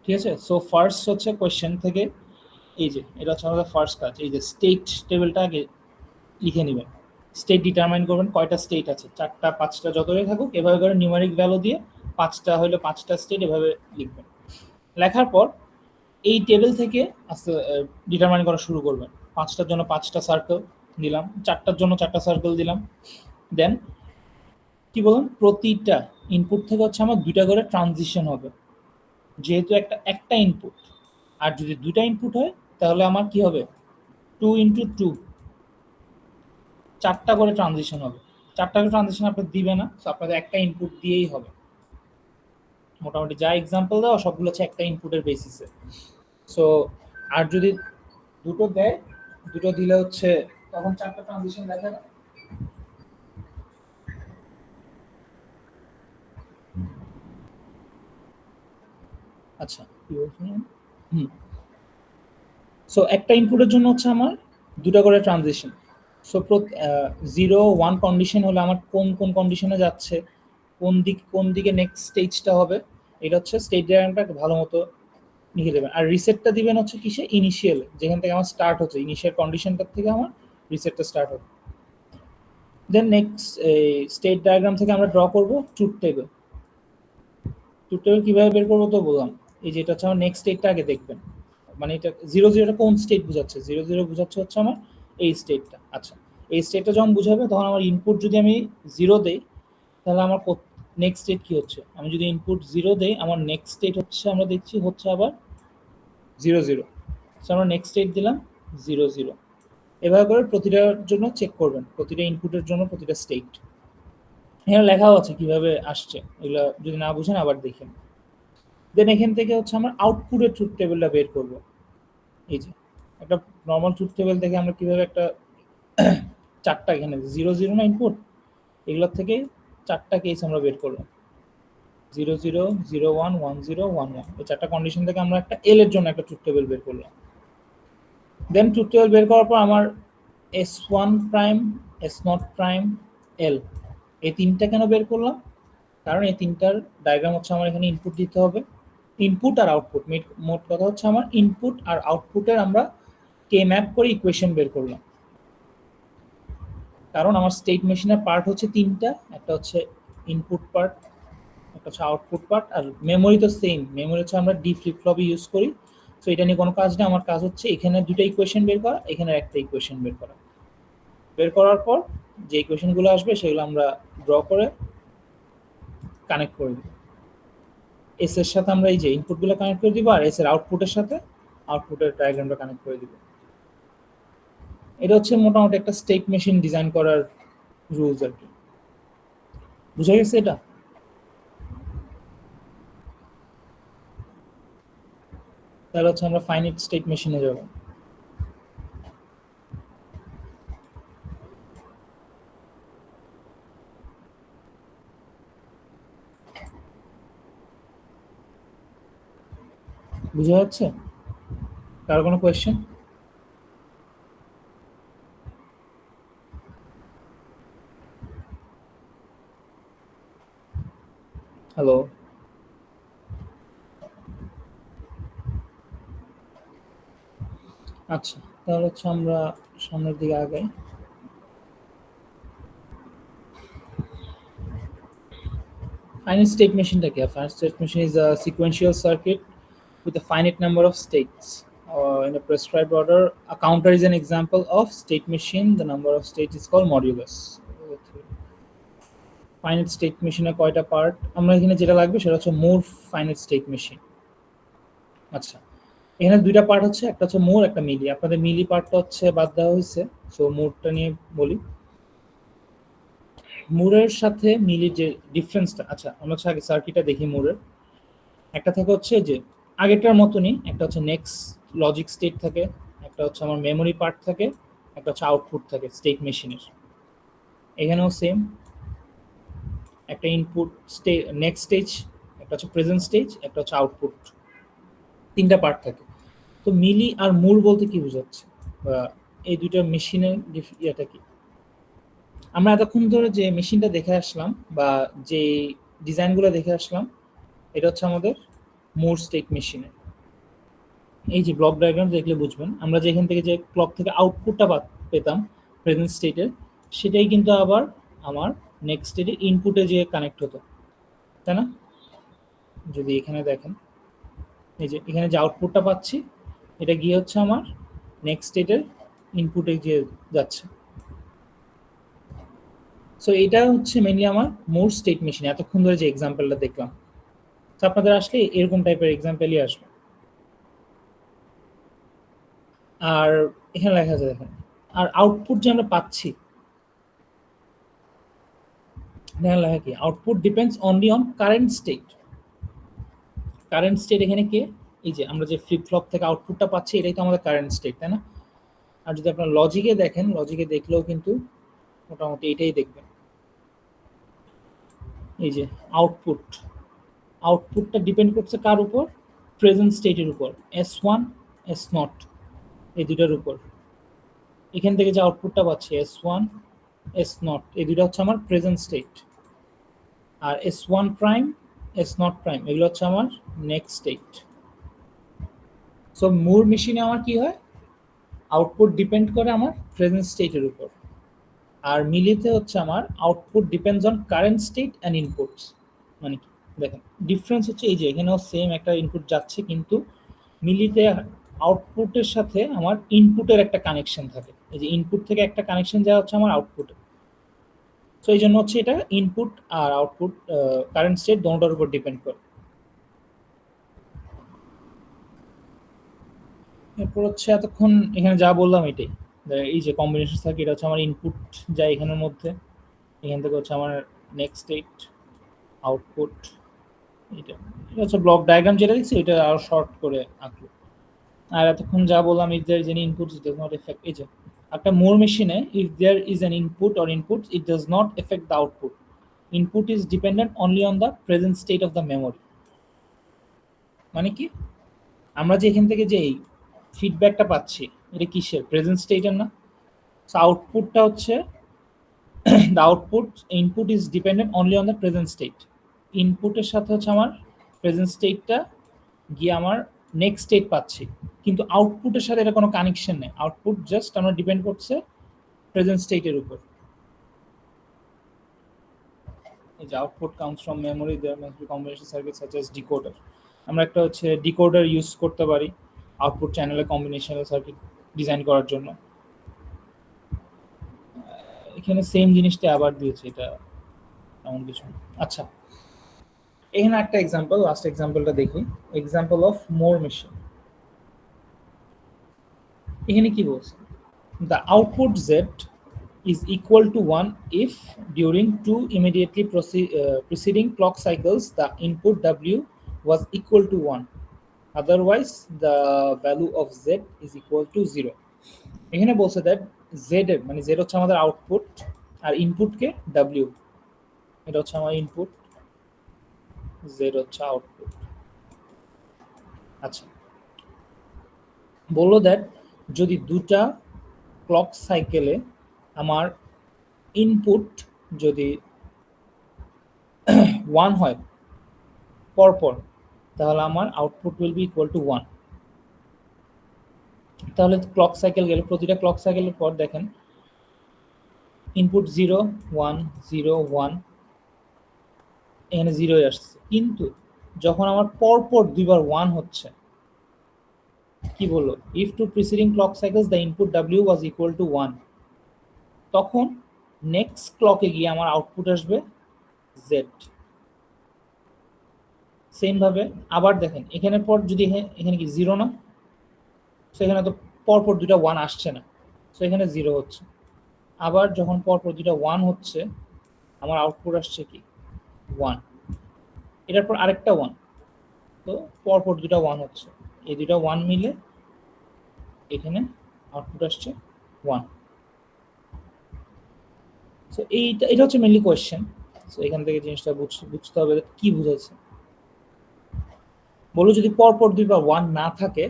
ঠিক আছে। সো ফার্স্ট হচ্ছে কোয়েশ্চেন থেকে এই যে এটা হচ্ছে আমাদের ফার্স্ট কাজ, এই যে স্টেট টেবিলটা আগে লিখে নেবেন। স্টেট ডিটারমাইন করবেন কয়টা স্টেট আছে, 4টা 5টা যতই থাকুক, এভাবে করে নিউমারিক ভ্যালু দিয়ে 5টা হলে 5টা স্টেট এভাবে লিখবেন। লেখার পর এই টেবিল থেকে আস্তে ডিটারমাইন করা শুরু করবেন। 5টার জন্য 5টা সার্কেল দিলাম, 4টার জন্য 4টা সার্কেল দিলাম। দেন কি বললাম, প্রতিটা ইনপুট থেকে হচ্ছে আমার 2টা করে ট্রানজিশন হবে, যেহেতু একটা ইনপুট। আর যদি 2টা ইনপুট হয় তাহলে আমার কি হবে 2 × 2, 4টা করে ট্রানজিশন হবে। 4টা করে ট্রানজিশন আপনার দিবে না, তো আপনাদের একটা ইনপুট দিয়েই হবে। মোটামুটি যা এক্সাম্পল দেওয়া সবগুলো হচ্ছে একটা ইনপুটের বেসিসে। সো আর যদি দুটো দেয়, দুটো দিলে হচ্ছে তখন 4টা ট্রানজিশন দেখা না। আচ্ছা কি বলছিলাম, সো একটা ইনপুটের জন্য হচ্ছে আমার 2টা করে ট্রানজিশন। সো 0 1 কন্ডিশন হলে আমার কোন কোন কন্ডিশনে যাচ্ছে, কোন দিকে নেক্সট স্টেজটা হবে, এটা হচ্ছে স্টেট ডায়াগ্রামটা ভালো মতো লিখে দেবেন। আর রিসেটটা দিবেন হচ্ছে কিসে, ইনিশিয়াল, যেখান থেকে আমার স্টার্ট হচ্ছে ইনিশিয়াল কন্ডিশনটার থেকে আমার রিসেটটা স্টার্ট হবে। দেন নেক্সট স্টেট ডায়াগ্রাম থেকে আমরা ড্র করব ট্রুথ টেবিল। ট্রুথ টেবিল কীভাবে বের করবো তো বললাম, এই যেটা হচ্ছে আমার নেক্সট স্টেটটা আগে দেখবেন। মানে এটা 0 0টা কোন স্টেট বোঝাচ্ছে, 0 0 বোঝাচ্ছে হচ্ছে আমার এই স্টেটটা। আচ্ছা, এই স্টেটটা যখন বুঝাবে তখন আমার ইনপুট যদি আমি 0 দেই তাহলে আমার নেক্সট স্টেট কি হচ্ছে, আমি যদি ইনপুট 0 দেই আমার নেক্সট স্টেট হচ্ছে আমরা দেখছি হচ্ছে আবার 0 0। সো আমরা নেক্সট স্টেট দিলাম 0 0। এভাবে করে প্রতিটার জন্য চেক করবেন, প্রতিটা ইনপুটের জন্য প্রতিটা স্টেট। এখানে লেখাও আছে কিভাবে আসছে, এগুলো যদি না বুঝেন আবার দেখেন। দেন এখান থেকে হচ্ছে আমরা আউটপুটের ট্রুথ টেবিলটা বের করব। এই যে একটা নর্মাল ট্রুথ টেবিল থেকে আমরা কিভাবে একটা চারটা এখানে 0 0 না ইনপুট, এগুলোর থেকে চারটা কেস আমরা বের করলাম, 0 0 0 1 1 0 1 1, এই চারটা কন্ডিশন থেকে আমরা একটা এল এর জন্য একটা ট্রুথ টেবিল বের করলাম। দেন ট্রুথ টেবিল বের করার পর আমার S1 prime, S0 prime, L, এই তিনটা কেন বের করলাম? কারণ এই তিনটার ডায়াগ্রাম হচ্ছে আমার এখানে ইনপুট দিতে হবে, ইনপুট আর আউটপুট, মোট কথা হচ্ছে আমার ইনপুট আর আউটপুটের আমরা কে ম্যাপ করে ইকুয়েশন বের করলাম। কারণ আমার স্টেট মেশিনের পার্ট হচ্ছে তিনটা, একটা হচ্ছে ইনপুট পার্ট, একটা হচ্ছে আউটপুট পার্ট, আর মেমোরি তো সেম, মেমোরি হচ্ছে আমরা ডি ফ্লিপ ফ্লপই ইউজ করি। সো এটা নিয়ে কোনো কাজ নেই, আমার কাজ হচ্ছে এখানে দুটো ইকুয়েশন বের করা, এখানে একটা ইকুয়েশন বের করা। বের করার পর যে ইকুয়েশনগুলো আসবে সেগুলো আমরা ড্র করে কানেক্ট করে দিব। এস এর সাথে আমরা এই যে ইনপুটগুলো কানেক্ট করে দিব, আর এস এর আউটপুটের সাথে আউটপুটের ডায়াগ্রামটা কানেক্ট করে দিব। এটা হচ্ছে মোটামুটি একটা স্টেট মেশিন ডিজাইন করার রুলস আর কি। বুঝা গেছে এটা? তাহলে হচ্ছে আমরা ফাইনাইট স্টেট মেশিনে যাব। বুঝা যাচ্ছে? কারো কোনো কোয়েশ্চেন? হ্যালো? আচ্ছা, তাহলে হচ্ছে আমরা সামনের দিকে আগাই। Finite state machine টা কি? A finite state machine is a sequential circuit with a finite number of states in a prescribed order. A counter is an example of state machine. The number of states is called modulus. Finite state মেশিনে কয়টা part? আমরা এখানে যেটা লাগবে সেটা হচ্ছে মোর finite state machine. আচ্ছা, এখানে দুইটা পার্ট হচ্ছে, একটা হচ্ছে মোর, একটা মিলি। আপনাদের মিলি পার্টটা হচ্ছে বাদ দেওয়া হয়েছে, সো মোরটা নিয়ে বলি। মোরের সাথে মিলির যে ডিফারেন্সটা, আচ্ছা আমরা হচ্ছে আগে সার্কিটটা দেখি। মোরের একটা থাকে হচ্ছে যে আগেরটার মতনই, একটা হচ্ছে নেক্সট লজিক স্টেট থাকে, একটা হচ্ছে আমার মেমোরি পার্ট থাকে, একটা হচ্ছে আউটপুট থাকে স্টেট মেশিনের। এখানেও সেম, একটা ইনপুট নেক্সট স্টেজ, একটা হচ্ছে প্রেজেন্ট স্টেজ, একটা হচ্ছে আউটপুট, তিনটা পার্ট থাকে। তো মিলি আর মূল বলতে কি বোঝাচ্ছে, বা এই দুইটা মেশিনের ইয়েটা কি? আমরা এতক্ষণ ধরে যে মেশিনটা দেখে আসলাম বা যে ডিজাইনগুলো দেখে আসলাম, এটা হচ্ছে আমাদের মোর স্টেট মেশিনে। এই যে ব্লক ডায়াগ্রাম দেখলে বুঝবেন, আমরা যে এখান থেকে যে ক্লক থেকে আউটপুটটা পেতাম প্রেজেন্ট স্টেটের, সেটাই কিন্তু আবার আমার নেক্সট স্টেটের ইনপুটে যে কানেক্ট হতো, তাই না? যদি এখানে দেখেন, এই যে এখানে যে আউটপুটটা পাচ্ছি, এটা গিয়ে হচ্ছে আমার নেক্সট স্টেটের ইনপুটে গিয়ে যাচ্ছে। সো এটা হচ্ছে মেনলি আমার মোর স্টেট মেশিন, এতক্ষণ ধরে যে এক্সাম্পলটা দেখলাম। তো আপনাদের আসলে এরকম টাইপের এক্সাম্পলই আসবে। আর এখানে লেখা আছে দেখেন, আর আউটপুট যে আমরা পাচ্ছি, এখানে লেখা কি? Output depends only on current state. Current state এখানে কে? এই যে আমরা যে ফ্লিপ ফ্লপ থেকে আউটপুটটা পাচ্ছি, এটাই তো আমাদের কারেন্ট স্টেট, তাই না? আর যদি আপনার লজিকে দেখেন, লজিকে দেখলেও কিন্তু মোটামুটি এটাই দেখবেন। এই যে আউটপুট, আউটপুটটা ডিপেন্ড করছে কার উপর? প্রেজেন্ট স্টেটের উপর, S1 S0 এই দুটার উপর। এখান থেকে যে আউটপুটটা পাচ্ছি S1 S0, এই দুটো হচ্ছে আমার প্রেজেন্ট স্টেট, আর S1 প্রাইম S0 প্রাইম এগুলো হচ্ছে আমার নেক্সট স্টেট। সো মোর মেশিনে আমার কি হয়? আউটপুট ডিপেন্ড করে আমার প্রেজেন্ট স্টেটের উপর, আর মিলিতে হচ্ছে আমার output depends on current state and inputs. মানে কি দেখেন ডিফারেন্স হচ্ছে, এই যে এখানেও সেম একটা ইনপুট যাচ্ছে, কিন্তু মিলিতে আউটপুটের সাথে আমার ইনপুটের একটা কানেকশন থাকে। এই যে ইনপুট থেকে একটা কানেকশন যাওয়া হচ্ছে আমার আউটপুটে। সো এই জন্য হচ্ছে এটা ইনপুট আর আউটপুট কারেন্ট স্টেট দুটোর উপর ডিপেন্ড করে। এরপর হচ্ছে এতক্ষণ এখানে যা বললাম এটাই, এই যে কম্বিনেশন সার্কিট হচ্ছে আমার ইনপুট যায় এখানের মধ্যে, এখান থেকে হচ্ছে আমার নেক্সট স্টেট, আউটপুট, এটা এটা হচ্ছে ব্লক ডায়াগ্রাম যেটা দেখছি এটা আরো শর্ট করে আঁকলো। আর এতক্ষণ যা বললাম, if there is any input it does not effect, এই যে একটা মোর মেশিনে if there is an input or inputs it does not effect the output, input is dependent only on the present state of the memory. মানে কি, আমরা যে এখান থেকে যে এই ফিডব্যাকটা পাচ্ছি এটা কিসের, প্রেজেন্ট স্টেটের না? সো আউটপুটটা হচ্ছে the output input is dependent only on the present state, ইনপুটের সাথে হচ্ছে আমার প্রেজেন্ট স্টেটটা গিয়ে আমার নেক্সট স্টেট পাচ্ছি, কিন্তু আউটপুটের সাথে এটা কোনো কানেকশন নেই, আউটপুট জাস্ট আমরা ডিপেন্ড করছে প্রেজেন্ট স্টেটের উপর। এই যে output comes from memory, there must be combination circuit such as decoder, আমরা একটা হচ্ছে ডিকোডার ইউজ করতে পারি আউটপুট চ্যানেলে কম্বিনেশনাল সার্কিট ডিজাইন করার জন্য। এখানে সেম জিনিসটা আবার দিয়েছে, এটা এমন কিছু না। আচ্ছা, এখানে একটা এক্সাম্পল, লাস্ট এক্সাম্পলটা দেখি, এক্সাম্পল অফ মোর মেশিন। এখানে কি বলছে, the output z is equal to 1 if during two immediately preceding clock cycles the input w was equal to 1, otherwise the value of z is equal to 0. এখানে বলছে that z এর মানে z হচ্ছে আমাদের output আর input কে w, এটা হচ্ছে আমার input, z হচ্ছে আউটপুট। আচ্ছা, বললো দ্যাট যদি দুটা ক্লক সাইকেলে আমার ইনপুট যদি 1 হয় পরপর, তাহলে আমার output will be equal to 1। তাহলে ক্লক সাইকেল গেলে প্রতিটা ক্লক সাইকেলের পর দেখেন ইনপুট 0 1 0 1, এখানে 0 আসছে, কিন্তু যখন আমার পরপর দুইবার 1 হচ্ছে, কি বললো, if two preceding clock cycles the input w was equal to 1, তখন নেক্সট ক্লকে গিয়ে আমার আউটপুট আসবে z। সেম ভাবে আবার দেখেন এখানে পর যদি এখানে কি 0 না, সেখানে তো পরপর দুটো 1 আসছে না, সো এখানে 0 হচ্ছে। আবার যখন পরপর দুটো 1 হচ্ছে আমার আউটপুট আসছে কি 1, এটার পর আরেকটা 1, তো পরপর দুটো 1 হচ্ছে, এই দুটো 1 মিলে এখানে আউটপুট আসছে 1। সো এটা হচ্ছে মেইনলি কোয়েশ্চেন। সো এখান থেকে জিনিসটা বুঝতে হবে কি বুঝাচ্ছে। বলো যদি পরপর দুইবার 1 না থাকে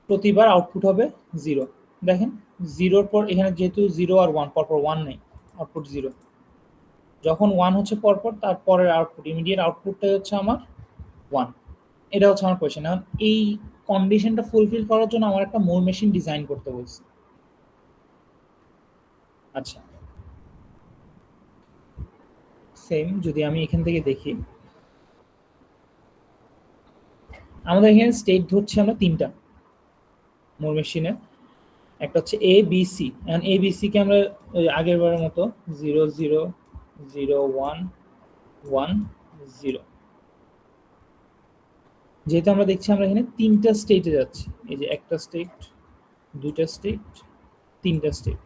প্রতিবার আউটপুট হবে 0। দেখেন 0-র পর এখানে যেহেতু 0 আর 1 পরপর 1 নেই, আউটপুট 0। যখন 1 হচ্ছে পরপর, তারপরের আউটপুট ইমিডিয়েট আউটপুটটাই হচ্ছে আমার 1। এটা হচ্ছে আমার কোয়েশ্চেন। এখন এই কন্ডিশনটা ফুলফিল করার জন্য আমার একটা মোর মেশিন ডিজাইন করতে বলছে। আচ্ছা, সেম যদি আমি এখান থেকে দেখি, আমাদের এখানে স্টেট ধরছি আমরা তিনটা মোর মেশিনে, একটা হচ্ছে এ বি সি। এখন এ বি সি কে আমরা আগের বারের মতো 0 0 0 1 1 0, যেহেতু আমরা দেখছি আমরা এখানে তিনটা স্টেটে যাচ্ছি, এই যে একটা স্টেট, দুইটা স্টেট, তিনটা স্টেট।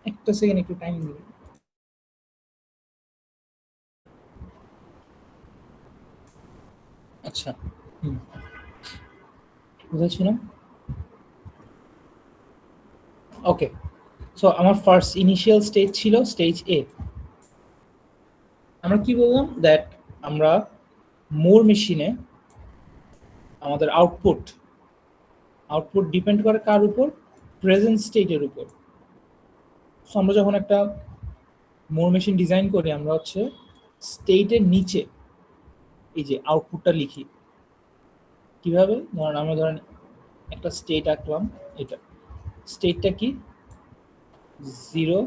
একটা সেকেন্ড একটু টাইম দিবেন। আচ্ছা, বুঝেছিলাম। ওকে, সো আমার ফার্স্ট ইনিশিয়াল স্টেজ ছিল স্টেজ এ। আমরা কি বললাম, দ্যাট আমরা মোর মেশিনে আমাদের আউটপুট ডিপেন্ড করে কার উপর, প্রেজেন্ট স্টেটের উপর। সো আমরা যখন একটা মোর মেশিন ডিজাইন করি আমরা হচ্ছে স্টেটের নিচে এই যে আউটপুটটা লিখি। কিভাবে, ধরেন একটা স্টেট আঁকলাম, এটা স্টেটটা কি 0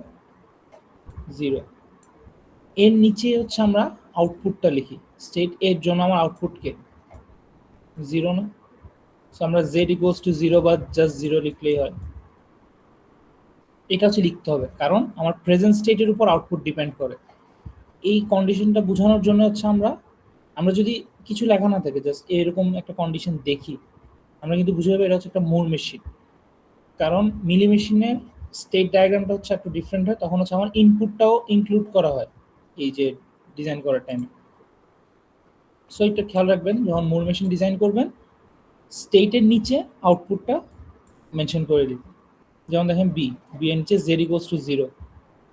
0, এর নিচে হচ্ছে আমরা আউটপুটটা লিখি। স্টেট এর জন্য আমার আউটপুটকে 0 না, সো আমরা z ইকুয়ালস টু 0 বা জাস্ট 0 লিখলেই হয়। এটা হচ্ছে লিখতে হবে, কারণ আমার প্রেজেন্ট স্টেটের উপর আউটপুট ডিপেন্ড করে। এই কন্ডিশনটা বোঝানোর জন্য হচ্ছে আমরা যদি কিছু লেখা না থাকে, জাস্ট এরকম একটা কন্ডিশন দেখি, আমরা কিন্তু বুঝে যাবো এটা হচ্ছে একটা মুর মেশিন, কারণ মিলি মেশিনের স্টেট ডায়াগ্রামটা হচ্ছে একটু ডিফারেন্ট হয়, তখন হচ্ছে আমার ইনপুটটাও ইনক্লুড করা হয় এই যে ডিজাইন করার টাইমে। সো এটা খেয়াল রাখবেন যখন মুর মেশিন ডিজাইন করবেন স্টেটের নিচে আউটপুটটা মেনশন করে দিন। যেমন দেখেন বি এর নিচে জেড ইকুয়ালস টু 0,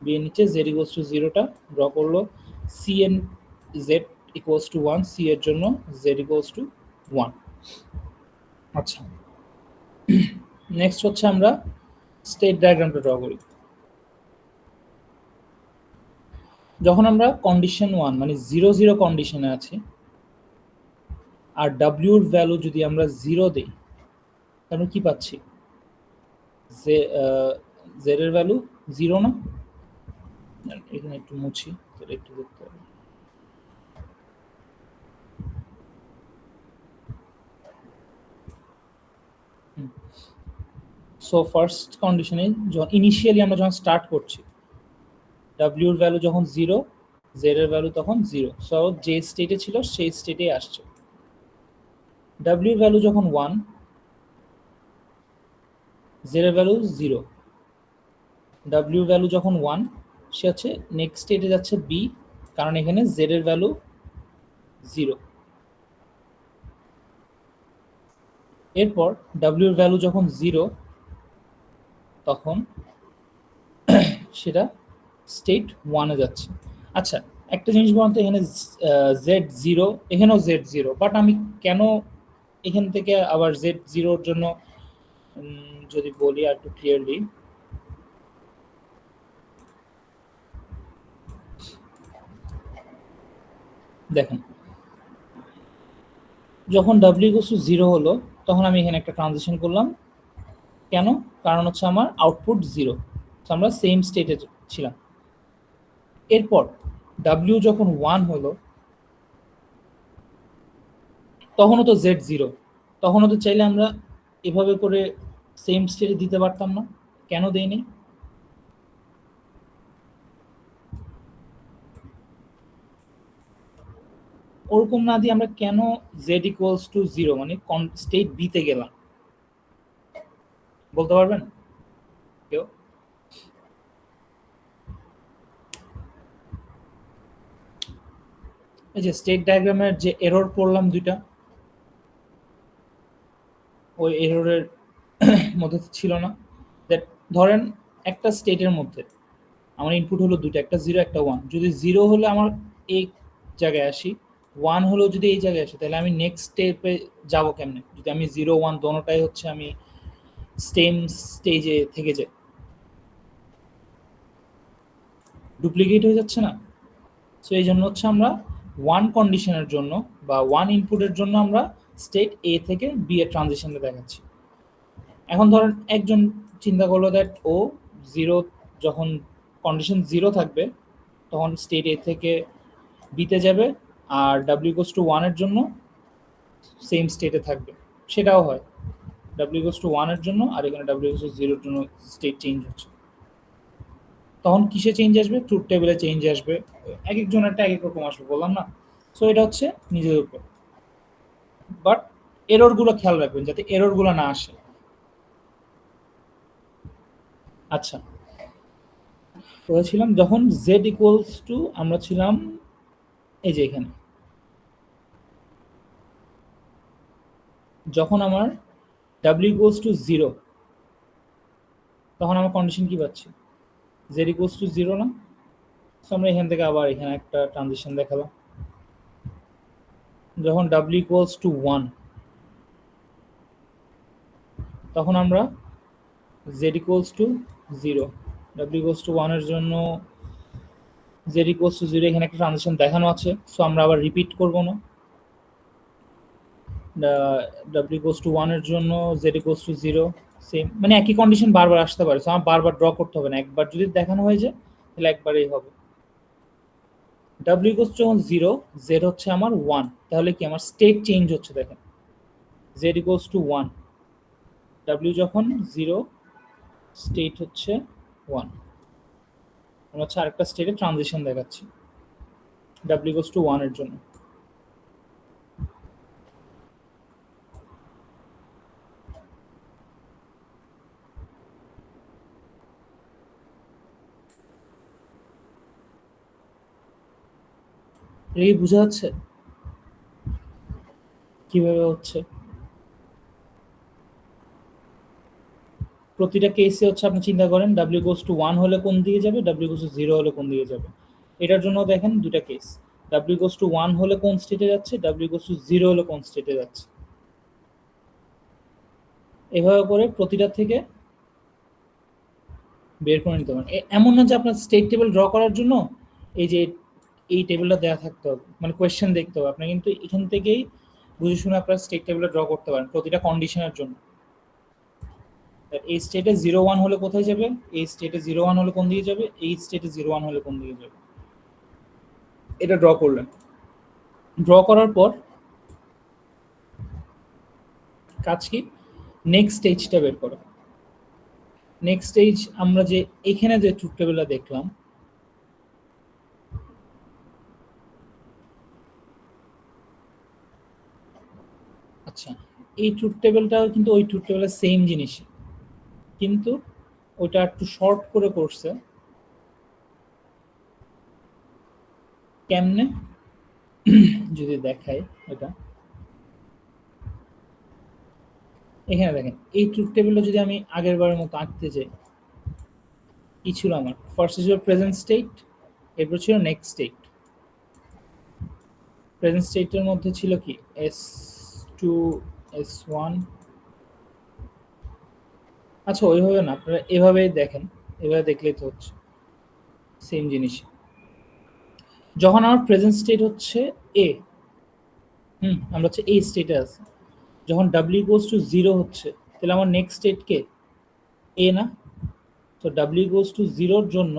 বি এর নিচে জেড ইকুয়ালস টু 0টা ড্র করলো, C N Z equals to 1, C এর জন্য জেড ইকুয়ালস টু 1। আচ্ছা, নেক্সট হচ্ছে আমরা স্টেট ডায়াগ্রামটা ড্র করি। যখন আমরা কন্ডিশন 1 মানে 0 0 কন্ডিশনে আছি আর ডাব্লিউ এর ভ্যালু যদি আমরা 0 দেই তাহলে কি পাচ্ছি? জেড এর ভ্যালু 0 না? এখানে একটু মুছি তাহলে একটু দেখতে হবে। সো ফার্স্ট কন্ডিশনে যখন ইনিশিয়ালি আমরা যখন স্টার্ট করছি ডাব্লিউ এর ভ্যালু যখন 0, জেড এর ভ্যালু তখন 0, সো যে স্টেটে ছিল সেই স্টেটে আসছে। ডাব্লিউ এর ভ্যালু যখন 1, জেড এর ভ্যালু 0, ডাব্লিউ ভ্যালু যখন 1 সে হচ্ছে নেক্সট স্টেটে যাচ্ছে বি, কারণ এখানে জেড এর ভ্যালু 0। এরপর ডাব্লিউ এর ভ্যালু যখন 0 তখন সেটা স্টেট 1 এ যাচ্ছে। আচ্ছা, একটা জিনিস বলতে এখানে জেড 0, এখানেও জেড 0, বাট আমি কেন এখান থেকে আবার জেড 0 এর জন্য যদি বলি আর একটু ক্লিয়ারলি, দেখেন যখন ডাব্লিউ ইকুয়ালস টু 0 হলো তখন আমি এখানে একটা ট্রানজিশন করলাম। কেন? কারণ হচ্ছে আমার আউটপুট 0, আমরা সেম স্টেটে ছিলাম। এরপর ডাব্লিউ যখন 1 হলো তখনও তো জেড 0, তখনও তো চাইলে আমরা এভাবে করে সেম স্টেটে দিতে পারতাম না, কেন দেইনি? ওরকম না দিয়ে আমরা কেন জেড ইকুয়ালস টু 0 মানে স্টেট বি তে গেলাম, বলতে পারবেন কেউ? এই যে স্টেট ডায়াগ্রামের যে এরর পড়লাম দুইটা, ওই এররের মধ্যে ছিল না দ্যাট ধরেন একটা স্টেটের মধ্যে আমার ইনপুট হলো দুটো, একটা 0 একটা 1, যদি 0 হলে আমার এই জায়গায় আসি, 1 হলো যদি এই জায়গায় আসি, তাহলে আমি নেক্সট স্টেপে যাব কেমনে? যদি আমি 0 1 দোনোটাই হচ্ছে আমি সেম স্টেজে থেকে যাই, ডুপ্লিকেট হয়ে যাচ্ছে না? সো এই জন্য হচ্ছে আমরা 1 কন্ডিশনের জন্য বা 1 ইনপুটের জন্য আমরা স্টেট এ থেকে বি এর ট্রানজিশনটা দেখাচ্ছি। এখন ধরেন একজন চিন্তা করলো দ্যাট ও 0 যখন কন্ডিশন 0 থাকবে তখন স্টেট এ থেকে বিতে যাবে আর ডাব্লিউ ইকুয়ালস টু 1 এর জন্য সেম স্টেটে থাকবে, সেটাও হয় ডাব্লিউ ইকুয়ালস টু 1 এর জন্য আর এখানে ডাব্লিউ ইকুয়ালস টু 0 এর জন্য স্টেট চেঞ্জ হচ্ছে। তখন কিসে চেঞ্জ আসবে? ট্রুথ টেবিলে চেঞ্জ আসবে, এক একজনেরটা এক এক রকম আসবে, বললাম না? সো এটা হচ্ছে নিজের উপর, বাট এররগুলো খেয়াল রাখবেন যাতে এররগুলো না আসে। আচ্ছা, ছিলাম যখন জেড ইকুয়ালস টু, আমরা ছিলাম এই যে এখানে, যখন আমার ডাব্লিউ ইকুয়ালস টু 0 তখন আমার কন্ডিশন কি পাচ্ছি? জেড ইকুয়ালস টু 0 না? সো আমরা এখান থেকে আবার এখানে একটা ট্রানজিশন দেখালাম। যখন ডাব্লিউ ইকুয়ালস টু 1 তখন আমরা Z equals two 0, W equals to 1 এর জন্য জেড ইকুয়ালস টু 0, এখানে একটা ট্রানজিশন দেখানো আছে, সো আমরা আবার রিপিট করব না। ডাব্লিউ ইকুয়ালস টু 1 এর জন্য জেড ইকুয়ালস টু 0, সেম, মানে একই কন্ডিশন বারবার আসতে পারে, সো আমার বারবার ড্র করতে হবে না, একবার যদি দেখানো হয়ে যায় তাহলে একবারেই হবে। ডাব্লিউ ইকুয়ালস টু যখন 0, জেড হচ্ছে আমার 1, তাহলে কি আমার স্টেট চেঞ্জ হচ্ছে, দেখেন জেড ইকুয়ালস টু 1, ডাব্লিউ যখন 0, স্টেট হচ্ছে 1, আমরা হচ্ছে আরেকটা স্টেটে ট্রানজিশন দেখাচ্ছি ডাব্লিউ ইকুয়ালস টু 1 এর জন্য। এটা কি বোঝা যাচ্ছে কিভাবে হচ্ছে? প্রতিটা কেসে হচ্ছে আপনি চিন্তা করেন ডাব্লিউ গোস টু 1 হলে কোন দিকে যাবে, ডাব্লিউ গোস টু 0 হলে কোন দিকে যাবে। এটার জন্য দেখেন দুটা কেস, ডাব্লিউ গোস টু 1 হলে কোন স্টেটে যাচ্ছে, ডাব্লিউ গোস টু 0 হলে কোন স্টেটে যাচ্ছে। এভাবে করে প্রতিটা থেকে বের করে নিতে পারেন। এমন না যে আপনার স্টেট টেবিল ড্র করার জন্য এই যে এই টেবিলটা দেওয়া থাকতে হবে, মানে কোয়েশ্চেন দেখতে হবে। আপনি কিন্তু এখান থেকেই বুঝে শুনে আপনার স্টেট টেবিলটা ড্র করতে পারেন প্রতিটা কন্ডিশনের জন্য। এই স্টেটে 0 1 হলে কোথায় যাবে, এই স্টেটে 0 1 হলে কোন দিকে যাবে, এই স্টেটে 0 1 হলে কোন দিকে যাবে, এটা ড্র করলেন। ড্র করার পর কাজ কি, নেক্সট স্টেজটা বের করো। নেক্সট স্টেজ আমরা যে এখানে যে ট্রুথ টেবিলটা দেখলাম, আচ্ছা এই ট্রুথ টেবিলটাও কিন্তু ওই ট্রুথ টেবিলের সেম জিনিস, কিন্তু ওইটা একটু শর্ট করে করছে। কেমনে যদি দেখাই, এটা এখানে দেখেন এই ট্রুথ টেবিলটা যদি আমি আগের বারের মতো আঁকতে যাই, কি ছিল আমার, ফার্স্ট ছিল প্রেজেন্ট স্টেট, এরপর ছিল নেক্সট স্টেট। প্রেজেন্ট স্টেটের মধ্যে ছিল কি S2 S1, আচ্ছা ওইভাবে না, আপনারা এভাবেই দেখেন, এভাবে দেখলেই তো হচ্ছে সেম জিনিস। যখন আমার প্রেজেন্ট স্টেট হচ্ছে এ, আমরা হচ্ছে এই স্টেটে আছি, যখন ডাব্লিউ গোস টু 0 হচ্ছে, তাহলে আমার নেক্সট স্টেট কে, এ না? তো ডাব্লিউ গোস টু 0-র জন্য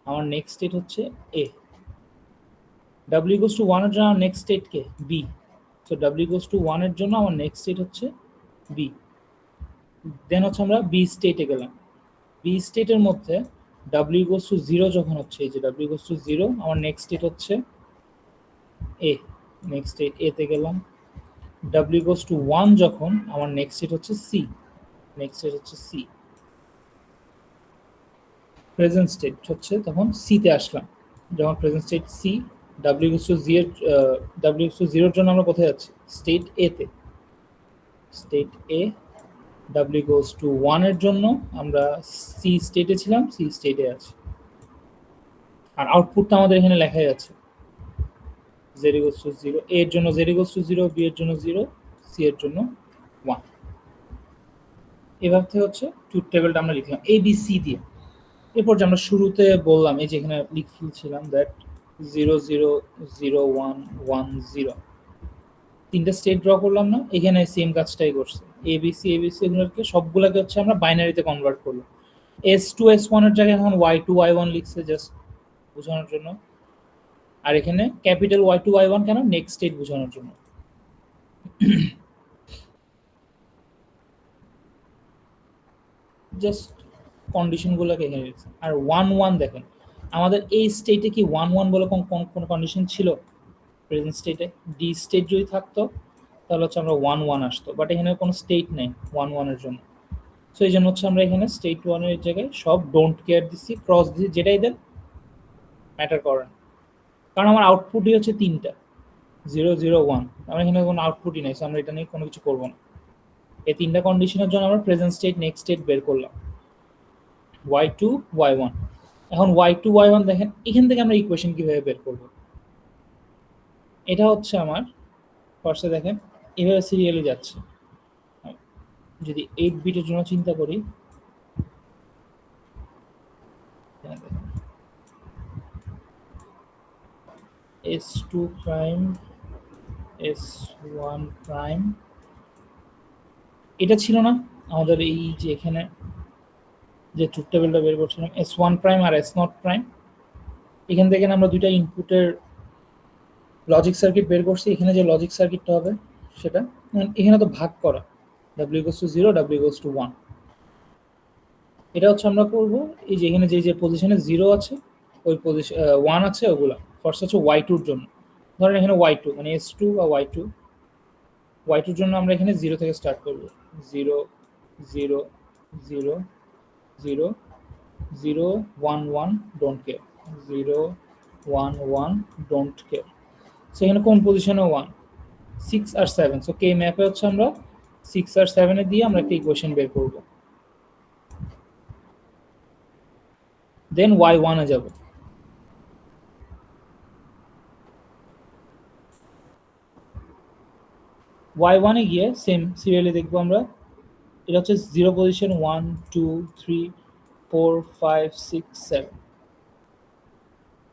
আমার নেক্সট স্টেট হচ্ছে এ। ডাব্লিউ গোস টু 1-এর জন্য আমার নেক্সট স্টেট কে, বি। তো ডাব্লিউ গোস টু 1-এর জন্য আমার নেক্সট স্টেট হচ্ছে বি। দেন হচ্ছে আমরা বি স্টেটে গেলাম। বি স্টেটের মধ্যে ডাব্লিউ গোস টু 0 যখন হচ্ছে, এই যে ডাব্লিউ গোস টু 0, আমার নেক্সট স্টেট হচ্ছে এ। নেক্সট স্টেট এতে গেলাম। ডাব্লিউ গোস টু 1 যখন, আমার নেক্সট স্টেট হচ্ছে সি। নেক্সট স্টেট হচ্ছে সি। প্রেজেন্ট স্টেট হচ্ছে তখন সিতে আসলাম। যখন present state C, W goes to 0, W goes to 0-র জন্য আমরা কোথায় যাচ্ছি, স্টেট এতে। State A. W goes to 1-এর জন্য আমরা সি স্টেটে ছিলাম, সি স্টেটে আছি। আর আউটপুটটা আমাদের এখানে লেখাই আছে, জেড গোস টু 0, এ এর জন্য জেড গোস টু 0, বি এর জন্য 0, সি এর জন্য 1। এভাবে হচ্ছে ট্রুথ টেবিলটা আমরা লিখলাম এ বি সি দিয়ে। এরপর যে আমরা শুরুতে বললাম, এই যে এখানে লিখেছিলাম দ্যাট 0 0 0 1 1 0, তিনটা স্টেট ড্র করলাম না, এখানে সেম কাজটাই করছে। এবিসি এবিসি এগুলোকে সবগুলোকে হচ্ছে আমরা বাইনারিতে কনভার্ট করলাম। S2 S1 এর জায়গায় এখন Y2 Y1 লিখছে, জাস্ট বোঝানোর জন্য। আর এখানে ক্যাপিটাল Y2 Y1 কেন, নেক্সট স্টেট বোঝানোর জন্য। জাস্ট কন্ডিশনগুলোকে এখানে লিখছে। আর 1 1 দেখেন, আমাদের এই স্টেটে কি 1 1 বলে কোন কন্ডিশন ছিল? প্রেজেন্ট স্টেটে ডি স্টেট যদি থাকতো তাহলে হচ্ছে আমরা 1 1 আসতো, বাট এখানে কোনো স্টেট নেই 1 1 এর জন্য। সো এই জন্য হচ্ছে আমরা এখানে স্টেট 1 এর জায়গায় সব ডোন্ট কেয়ার দিচ্ছি, ক্রস দিচ্ছি, যেটাই দেন ম্যাটার করে না। কারণ আমার আউটপুটই হচ্ছে তিনটা, 0 0 1, আমার এখানে কোনো আউটপুটই নেই, সো আমরা এটা নিয়ে কোনো কিছু করবো না। এই তিনটা কন্ডিশনের জন্য আমরা প্রেজেন্ট স্টেট নেক্সট স্টেট বের করলাম, Y2 Y1। এখন Y2 Y1 দেখেন, এখান থেকে আমরা ইকুয়েশন কিভাবে বের করব। এটা হচ্ছে আমার ফার্স্টে দেখেন এভাবে সিরিয়ালি যাচ্ছে। যদি 8 বিটের জন্য চিন্তা করি, S2 প্রাইম S1 প্রাইম, এটা ছিল না আমাদের এই যে এখানে যে ট্রুথ টেবিলটা বের করছিলাম, S1 প্রাইম আর S0 প্রাইম। এখান থেকে আমরা দুইটা ইনপুটের লজিক সার্কিট বের করছি। এখানে যে লজিক সার্কিটটা হবে সেটা এখানে তো ভাগ করা, W goes to 0, W goes to 1। এটা হচ্ছে আমরা করব এই যে এখানে যে পজিশনে 0 আছে, ওই পজিশন 1 আছে, ওগুলা ফার্স্ট হচ্ছে Y2-র জন্য। ধরেন এখানে Y2 মানে S2 বা Y2, Y2-র জন্য আমরা এখানে 0 থেকে স্টার্ট করব, 0 0 0 0 0 1 1 don't care, 0 1 1 don't care. So এখানে কোন পজিশনে 1 6 আর 7 সো কে ম্যাপে হচ্ছে আমরা 6 আর 7 এ দিয়ে আমরা একটা ইকুয়েশন বের করব দেন y1 এ যাব y1 এ গিয়ে সেম সিরিয়ালি দেখবো আমরা এটা হচ্ছে 0 পজিশন 1 2 3 4 5 6 7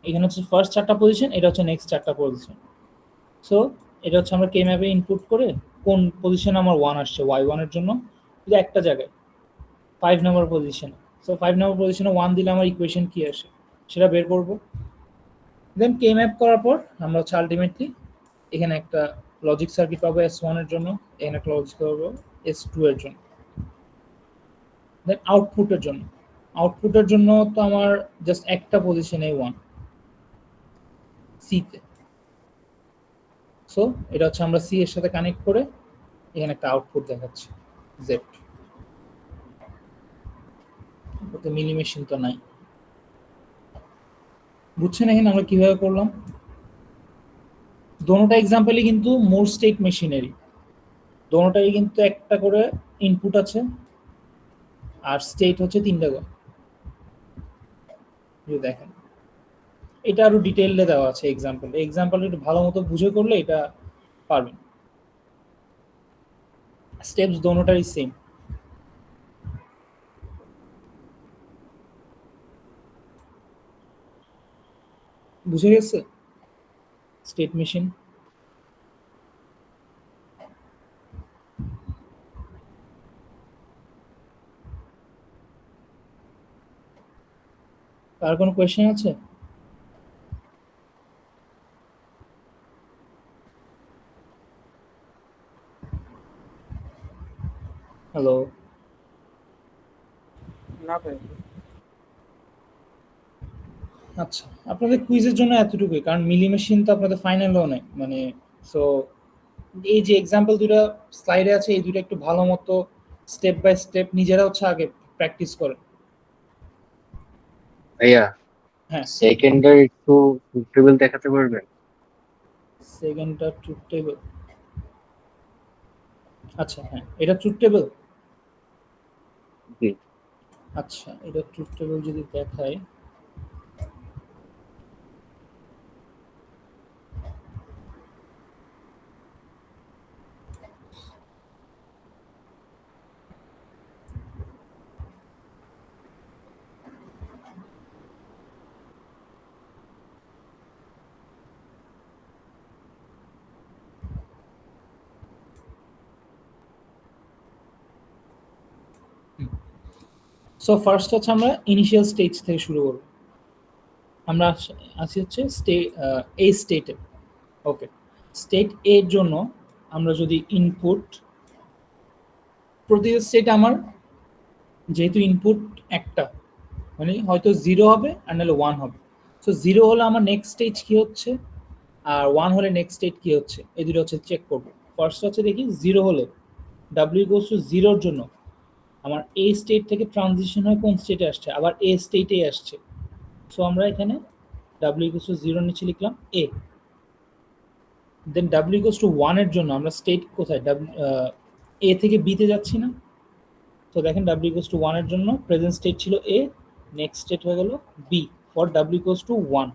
এখানে হচ্ছে ফার্স্ট চারটা পজিশন এটা হচ্ছে নেক্সট চারটা পজিশন সো এটা হচ্ছে আমরা কে ম্যাপে ইনপুট করে কোন পজিশনে আমার 1 আসছে y1 এর জন্য এটা একটা জায়গায় 5 নাম্বার পজিশনে সো 5 নাম্বার পজিশনে 1 দিলে আমার ইকুয়েশন কি আসে সেটা বের করব দেন কে ম্যাপ করার পর আমরা হচ্ছে আলটিমেটলি এখানে একটা লজিক সার্কিট পাবো S1 এর জন্য এখানে একটা লজিক পাবো S2 এর জন্য দেন আউটপুটের জন্য তো আমার জাস্ট একটা পজিশনে 1 সি তে সো এটা হচ্ছে আমরা সি এর সাথে কানেক্ট করে এখানে একটা আউটপুট দেখাচ্ছি জেড ওতে মিলি মেশিন তো নাই বুঝছেন এখানে আমরা কিভাবে করলাম দোনোটা এক্সাম্পলই কিন্তু মোর স্টেট মেশিনারি দোনোটাই কিন্তু একটা করে ইনপুট আছে আর স্টেট হচ্ছে তিনটা করে দেখেন এটা আরো ডিটেইলে দেওয়া আছে এক্সাম্পল একটু ভালো মতো বুঝে করলে এটা পারবেন স্টেপস দোনোটাই সেম বুঝে গেছে স্টেট মেশিন আর কোনো কোয়েশ্চেন আছে হ্যালো না ভাই আচ্ছা আপনাদের কুইজের জন্য এতটুকুই কারণ মিলি মেশিন তো আপনাদের ফাইনালও নেই মানে সো এই যে এক্সাম্পল দুটো স্লাইডে আছে এই দুটো একটু ভালো মতো স্টেপ বাই স্টেপ নিজেরা হচ্ছে আগে প্র্যাকটিস করেন ভাইয়া হ্যাঁ সেকেন্ডার একটু টেবিল দেখাতে পারবেন সেকেন্ডটা ট্রুথ টেবিল আচ্ছা হ্যাঁ এটা ট্রুথ টেবিল জি আচ্ছা এটা ট্রুথ টেবিল যদি দেখাই সো ফার্স্ট হচ্ছে আমরা ইনিশিয়াল স্টেজ থেকে শুরু করব আমরা আছি হচ্ছে এ স্টেটে ওকে স্টেট এর জন্য আমরা যদি ইনপুট প্রতি স্টেটে আমার যেহেতু ইনপুট একটা মানে হয়তো 0 হবে আর নাহলে 1 হবে সো 0 হলে আমার নেক্সট স্টেজ কি হচ্ছে আর 1 হলে নেক্সট স্টেট কি হচ্ছে এই দুটো হচ্ছে চেক করব ফার্স্ট হচ্ছে দেখি 0 হলে w goes to 0 এর জন্য আমার এ স্টেট থেকে ট্রানজিশন হয় কোন স্টেটে আসছে আবার এ স্টেটেই আসছে সো আমরা এখানে w goes to 0 নিচে লিখলাম a then w goes to 1 এর জন্য আমরা স্টেট কোথায় a থেকে b তে যাচ্ছি না তো দেখেন w goes to 1 এর জন্য প্রেজেন্ট স্টেট ছিল a নেক্সট স্টেট হয়ে গেল b for w goes to 1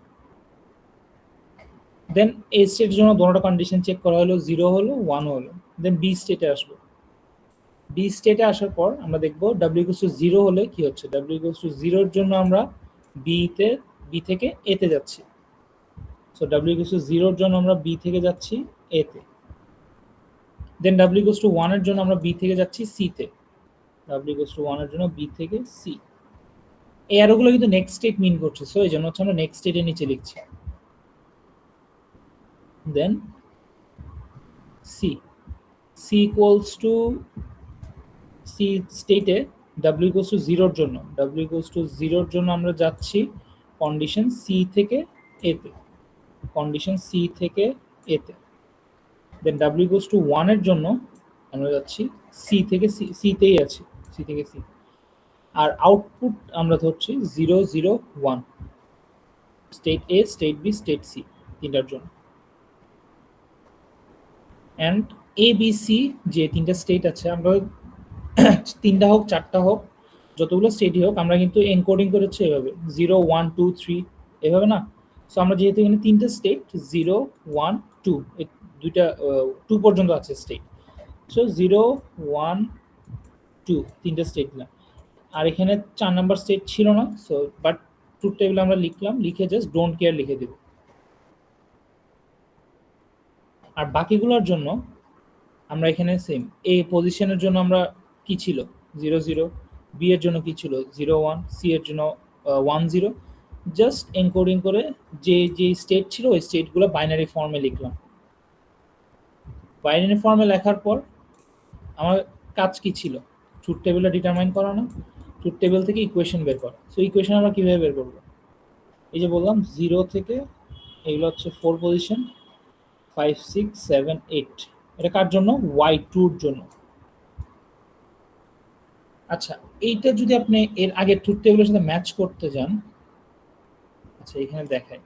then a স্টেটের জন্য দুটো কন্ডিশন চেক করা হলো 0 হলো 1 হলো দেন b স্টেটে আসবো b স্টেটে আসার পর আমরা দেখব w goes to 0 হলে কি হচ্ছে w goes to 0 এর জন্য আমরা b থেকে a তে যাচ্ছি সো w goes to 0 এর জন্য আমরা b থেকে যাচ্ছি a তে দেন w goes to 1 এর জন্য আমরা b থেকে যাচ্ছি c তে w goes to 1 এর জন্য b থেকে c এই অ্যারোগুলো কিন্তু নেক্সট স্টেট মিন করছে সো এই জন্য হচ্ছে আমরা নেক্সট স্টেটের নিচে লিখছি দেন c c equals to c স্টেটে w goes to 0 এর জন্য w goes to 0 এর জন্য আমরা যাচ্ছি কন্ডিশন c থেকে a তে কন্ডিশন c থেকে a তে দেন w goes to 1 এর জন্য আমরা যাচ্ছি c থেকে c তেই আছি c থেকে c আর আউটপুট আমরা ধরছি 0 0 1 state a state b state c তিনটার জন্য অ্যান্ড এ বি সি যে তিনটা স্টেট আছে, আমরা তিনটা হোক চারটা হোক যতগুলো স্টেটই হোক, আমরা কিন্তু এনকোডিং করেছি এভাবে 0 1 2 3 এভাবে না। সো আমরা যেহেতু এখানে তিনটা স্টেট 0 1 2 এই দুইটা 2 পর্যন্ত আছে স্টেট, সো 0 1 2 তিনটা স্টেট দিলাম। আর এখানে 4 নাম্বার স্টেট ছিল না, সো বাট ট্রুথ টেবিল আমরা লিখলাম, লিখে জাস্ট ডোন্ট কেয়ার লিখে দেব। আর বাকিগুলোর জন্য আমরা এখানে সেম এ পজিশনের জন্য আমরা কি ছিল 0 0, বি এর জন্য কি ছিল 0 1, সি এর জন্য 1 0, জাস্ট এনকোডিং করে যে যে স্টেট ছিল ওই স্টেটগুলো বাইনারি ফর্মে লিখলাম। বাইনারি ফর্মে লেখার পর আমার কাজ কি ছিল, ট্রুথ টেবিলটা ডিটারমাইন করা না, ট্রুথ টেবিল থেকে ইকুয়েশন বের করা। সো ইকুয়েশন আমরা কিভাবে বের করব, এই যে বললাম 0 থেকে এগুলো হচ্ছে 4 পজিশন 5 6 7 8, এটা কার জন্য y2 এর জন্য। আচ্ছা এইটা যদি আপনি এর আগে ট্রুথ টেবিলের সাথে ম্যাচ করতে যান, আচ্ছা এখানে দেখাই,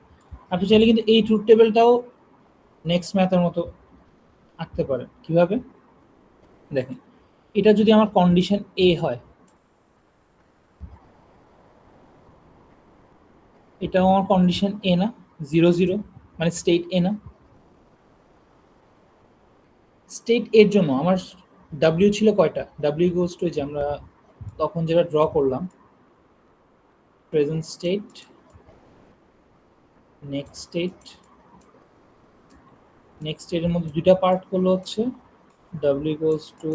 আপনি চাইলে কিন্তু এই ট্রুথ টেবিলটাও নেক্সট ম্যাথের মতো আঁকতে পারেন। কিভাবে দেখেন, এটা যদি আমার কন্ডিশন এ হয়, এটাও আমার কন্ডিশন এ না, 0 0 মানে স্টেট এ না। স্টেট এর জন্য আমার ডাব্লিউ ছিল কয়টা, ডাব্লিউ ইকুয়ালস টু, যে আমরা তখন যেটা ড্র করলাম present state, next state, next স্টেটের মধ্যে দুইটা পার্ট করলে হচ্ছে W equals to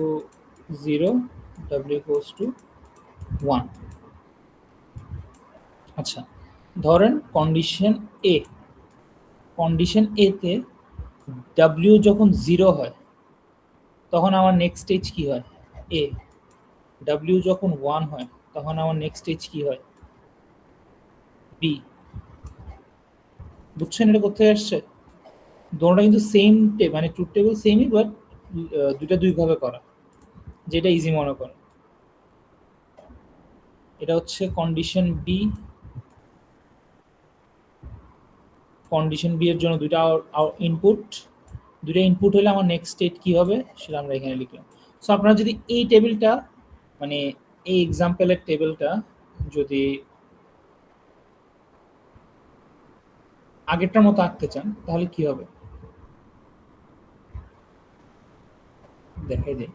0, W equals to 1। আচ্ছা ধরেন কন্ডিশন এ, কন্ডিশন এ তে ডাব্লিউ যখন 0 হয় তখন আমার নেক্সট স্টেজ কি হয় এ, ডাব্লিউ যখন 1 হয় তখন আমার নেক্সট স্টেজ কি হয় বি। বুঝছেন এটা কোথায় আসছে? দুটোটা কিন্তু সেম মানে ট্রুথ টেবিল সেমই, বাট দুইটা দুই ভাবে করা, যেটা ইজি মনে করেন। এটা হচ্ছে কন্ডিশন বি, কন্ডিশন বি এর জন্য দুইটা ইনপুট, দুইটা ইনপুট হলে আমার নেক্সট স্টেট কি হবে সেটা আমরা এখানে লিখলাম। সো আপনারা যদি এই টেবিলটা মানে এই এক্সাম্পলের টেবিলটা যদি আগেরটার মতো আঁকতে চান তাহলে কি হবে দেখাই দিই।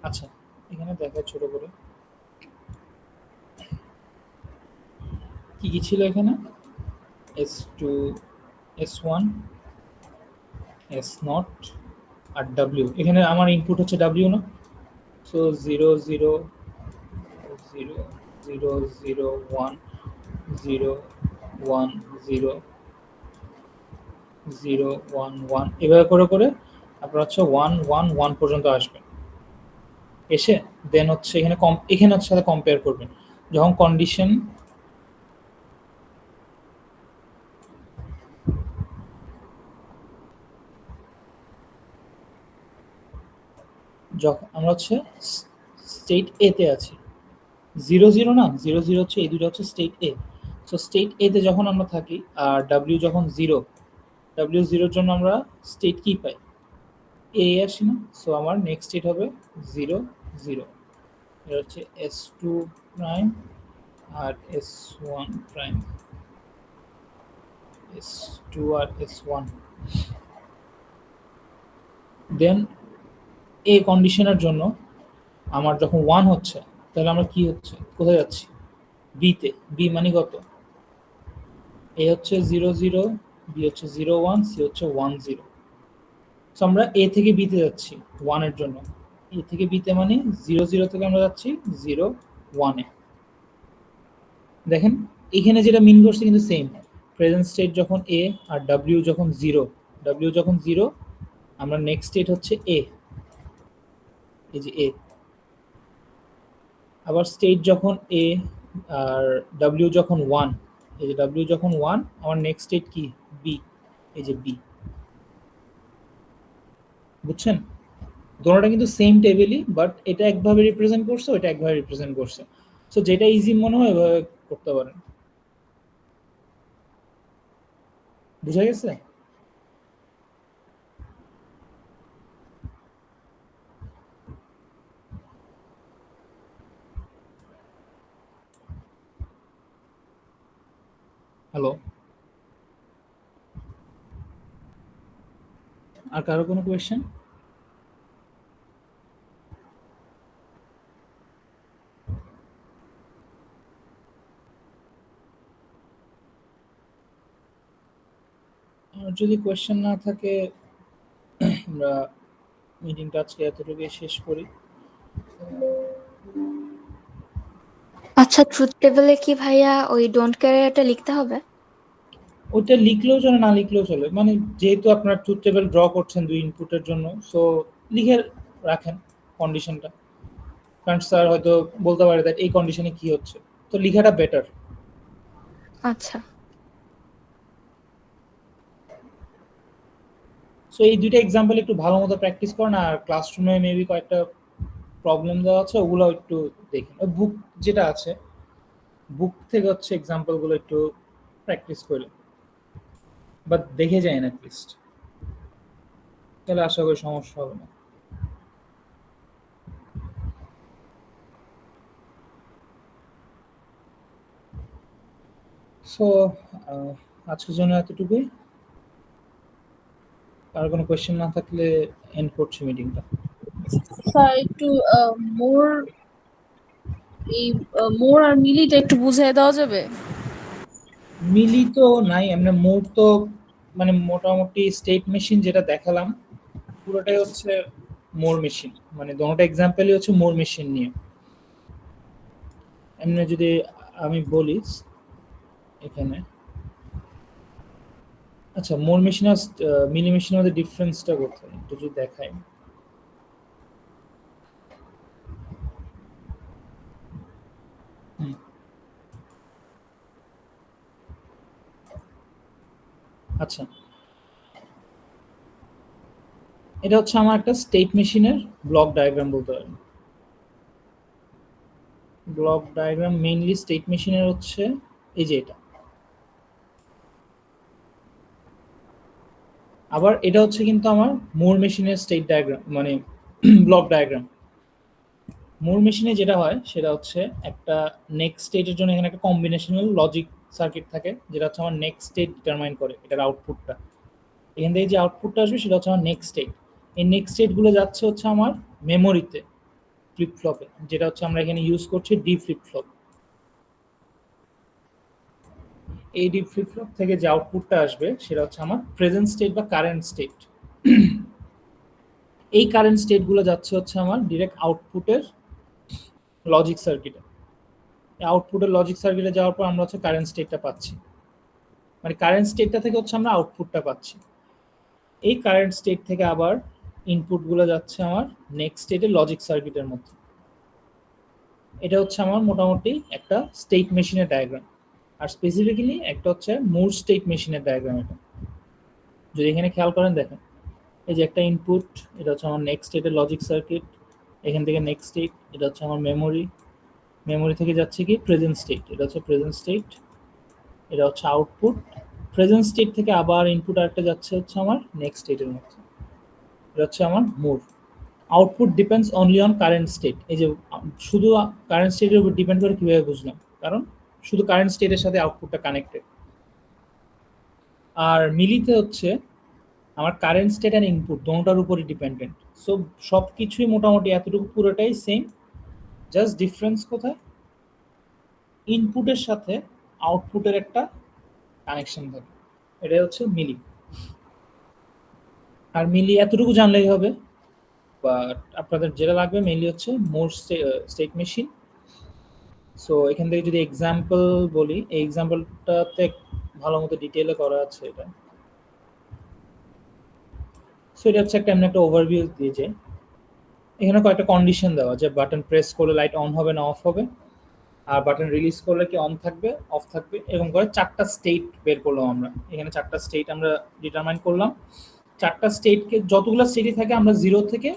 আচ্ছা এখানে দেখায় ছোট করে কি কি ছিল এখানে, S2 S1 S0 আর W, এখানে আমার ইনপুট হচ্ছে W না, সো 0 0 0 0 0 1 0 1 0 0 1 1 এভাবে করে করে আপনার হচ্ছে 1 1 1 পর্যন্ত আসবে, এসে দেন হচ্ছে এখানে এখানে হচ্ছে সাথে কম্পেয়ার করবেন। যখন কন্ডিশন যখন আমরা হচ্ছে স্টেট এ তে আছি, 0 0 না, 0 0 হচ্ছে এই দুটো হচ্ছে স্টেট এ। সো স্টেট এ তে যখন আমরা থাকি আর ডাব্লিউ যখন 0, ডাব্লিউ 0 এর জন্য আমরা স্টেট কি পাই এ আসি না, সো আমার নেক্সট স্টেট হবে 0 0, এটা হচ্ছে S2 প্রাইম আর S1 প্রাইম, S2 আর S1। দেন এই কন্ডিশনের জন্য আমার যখন 1 হচ্ছে তাহলে আমরা কি হচ্ছে কোথায় যাচ্ছি বি তে, বি মানে কত, এ হচ্ছে 0 0, বি হচ্ছে 0 1, সি হচ্ছে 1 0। সো আমরা এ থেকে বি তে যাচ্ছি 1 এর জন্য, এ থেকে বি তে মানে 0 0 থেকে আমরা যাচ্ছি 0 1 এ। দেখেন এখানে যেটা মিন করছে কিন্তু সেম, প্রেজেন্ট স্টেট যখন এ আর ডাব্লিউ যখন 0, ডাব্লিউ যখন 0 আমরা নেক্সট স্টেট হচ্ছে এ, এই যে এ। আবার স্টেট যখন এ আর ডাব্লিউ যখন 1, এই যে ডাব্লিউ যখন 1 আমার নেক্সট স্টেট কি বি, এই যে বি। বুঝছেন দুটোটা কিন্তু সেম টেবিলই, বাট এটা একভাবে রিপ্রেজেন্ট করছে, ওইটা একভাবে রিপ্রেজেন্ট করছে। সো যেটা ইজি মনে হয় করতে পারেন। বুঝা গেছে? হ্যালো, আর কারো কোনো কোয়েশ্চেন? আর যদি কোয়েশ্চেন না থাকে আমরা মিটিংটা আজকে এতটুকুই শেষ করি। আচ্ছা, ট্রুথ টেবিলে কি ভাইয়া ওই ডোন্ট কেয়ারটা লিখতে হবে? ওইটা লিখলেও চলে, না লিখলেও চলে, মানে যেহেতু আপনার ট্রুথ টেবিল ড্র করছেন 2 ইনপুটের জন্য, সো লিখে রাখেন কন্ডিশনটা, কারণ স্যার হয়তো বলতে পারে দ্যাট এই কন্ডিশনে কি হচ্ছে, তো লিখাটা বেটার। আচ্ছা। সো এই দুইটা এক্সাম্পল একটু ভালো মতো প্র্যাকটিস করেন, আর ক্লাসরুমে মেবি কয়েকটা প্রবলেম দেওয়া আছে, ওগুলো একটু দেখেন। বুক যেটা আছে, বুক থেকে হচ্ছে এক্সাম্পলগুলো একটু প্র্যাকটিস করে বা দেখে যায় না অ্যাটলিস্ট, তাহলে আশা করি সমস্যা হবে না। সো আজকের জন্য এতটুকুই। আর কোনো কোয়েশ্চেন না থাকলে এন্ড করছি মিটিংটা। স্যার একটু মোর এই মোর আর মিলিটা একটু বুঝিয়ে দেওয়া যাবে? মিলি তো নাই, এমনি মোড তো মানে মোটামুটি স্টেট মেশিন যেটা দেখালাম পুরোটাই হচ্ছে মোর মেশিন, মানে দুটোটা এক্সাম্পলই হচ্ছে মোর মেশিন নিয়ে। এমনি যদি আমি বলি এখানে, আচ্ছা মোর মেশিন আর মিলি মেশিনের মধ্যে ডিফারেন্সটা কোথায় একটু যদি দেখাই। আচ্ছা, এটা হচ্ছে আমার একটা স্টেট মেশিনের ব্লক ডায়াগ্রাম বলতে পারেন। ব্লক ডায়াগ্রাম মেইনলি স্টেট মেশিনের হচ্ছে এই যে এটা, আবার এটা হচ্ছে কিন্তু আমার মোর মেশিনের স্টেট ডায়াগ্রাম মানে ব্লক ডায়াগ্রাম। মোর মেশিনে যেটা হয় সেটা হচ্ছে একটা নেক্সট স্টেটের জন্য এখানে একটা কম্বিনেশনাল লজিক সার্কিট থাকে, যেটা হচ্ছে আমার নেক্সট স্টেট ডিটারমাইন করে এটার আউটপুটটা। এখান থেকে যে আউটপুটটা আসবে সেটা হচ্ছে আমার নেক্সট স্টেট। এই নেক্সট স্টেটগুলো যাচ্ছে হচ্ছে আমার মেমোরিতে ফ্লিপ ফ্লপে, যেটা হচ্ছে আমরা এখানে ইউজ করছি ডি ফ্লিপ ফ্লপ। এই ডি ফ্লিপ ফ্লপ থেকে যে আউটপুটটা আসবে সেটা হচ্ছে আমার প্রেজেন্ট স্টেট বা কারেন্ট স্টেট। এই কারেন্ট স্টেটগুলো যাচ্ছে হচ্ছে আমার ডিরেক্ট আউটপুটের লজিক সার্কিটে। আউটপুটের লজিক সার্কিটে যাওয়ার পর আমরা হচ্ছে কারেন্ট স্টেটটা পাচ্ছি, মানে কারেন্ট স্টেটটা থেকে হচ্ছে আমরা আউটপুটটা পাচ্ছি। এই কারেন্ট স্টেট থেকে আবার ইনপুটগুলো যাচ্ছে আমার নেক্সট স্টেটের লজিক সার্কিটের মধ্যে। এটা হচ্ছে আমার মোটামুটি একটা স্টেট মেশিনের ডায়াগ্রাম, আর স্পেসিফিক্যালি একটা হচ্ছে মোর স্টেট মেশিনের ডায়াগ্রাম। এটা যদি এখানে খেয়াল করেন দেখেন, এই যে একটা ইনপুট, এটা হচ্ছে আমার নেক্সট স্টেটের লজিক সার্কিট, এখান থেকে নেক্সট স্টেট, এটা হচ্ছে আমার মেমোরি, মেমোরি থেকে যাচ্ছে কি প্রেজেন্ট স্টেট, এটা হচ্ছে প্রেজেন্ট স্টেট, এটা হচ্ছে আউটপুট, প্রেজেন্ট স্টেট থেকে আবার ইনপুট আরেকটা যাচ্ছে হচ্ছে আমার নেক্সট স্টেটের মধ্যে, এটা হচ্ছে আমার mode. Output depends only on current state. এই যে শুধু কারেন্ট স্টেটের উপর ডিপেন্ড করে কিভাবে বুঝলাম, কারণ শুধু কারেন্ট স্টেটের সাথে আউটপুটটা কানেক্টেড। আর মিলিতে হচ্ছে আমার কারেন্ট স্টেট আর ইনপুট দুটোটার উপরই ডিপেন্ডেন্ট। সো সব কিছুই মোটামুটি এতটুকু পুরোটাই সেম, জাস্ট ডিফারেন্স কোথায়, ইনপুটের সাথে আউটপুটের একটা কানেকশন থাকে, এটাই হচ্ছে মিলি। আর মিলি এতটুকু জানলেই হবে, বাট আপনাদের যেটা লাগবে মেইনলি হচ্ছে মোর স্টেট মেশিন। সো এখান থেকে যদি এক্সাম্পল বলি, এই এক্সাম্পলটাতে ভালো মতো ডিটেলে করা আছে এটা। সো এটা হচ্ছে একটা এমন একটা ওভারভিউ দিয়েছে, এখানে কয়েকটা কন্ডিশন দেওয়া যে বাটন প্রেস করলে লাইট অন হবে না অফ হবে, আর বাটন রিলিজ করলে কি অন থাকবে অফ থাকবে, এরকম করে 4টা স্টেট বের করলাম আমরা। এখানে 4টা স্টেট আমরা ডিটারমাইন করলাম। 4টা স্টেটকে যতগুলো স্টেটই থাকে আমরা 0 থেকে,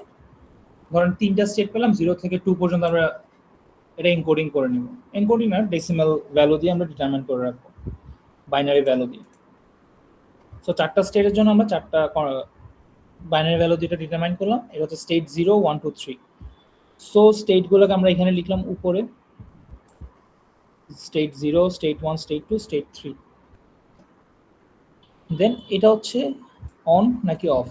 ধরেন 3টা স্টেট পেলাম, 0 থেকে 2 পর্যন্ত আমরা এটা এনকোডিং করে নিব। এনকোডিং আর ডেসিমাল ভ্যালু দিয়ে আমরা ডিটারমাইন করে রাখবো, বাইনারি ভ্যালু দিয়ে। সো 4টা স্টেটের জন্য আমরা 4টা বাইনারি ভ্যালু দিয়ে ডিটারমাইন করলাম। এটা হচ্ছে স্টেট 0 1 2 3। সো স্টেটগুলোকে আমরা এখানে লিখলাম উপরে, স্টেট 0, স্টেট 1, স্টেট 2, স্টেট 3। দেন এটা হচ্ছে অন নাকি অফ।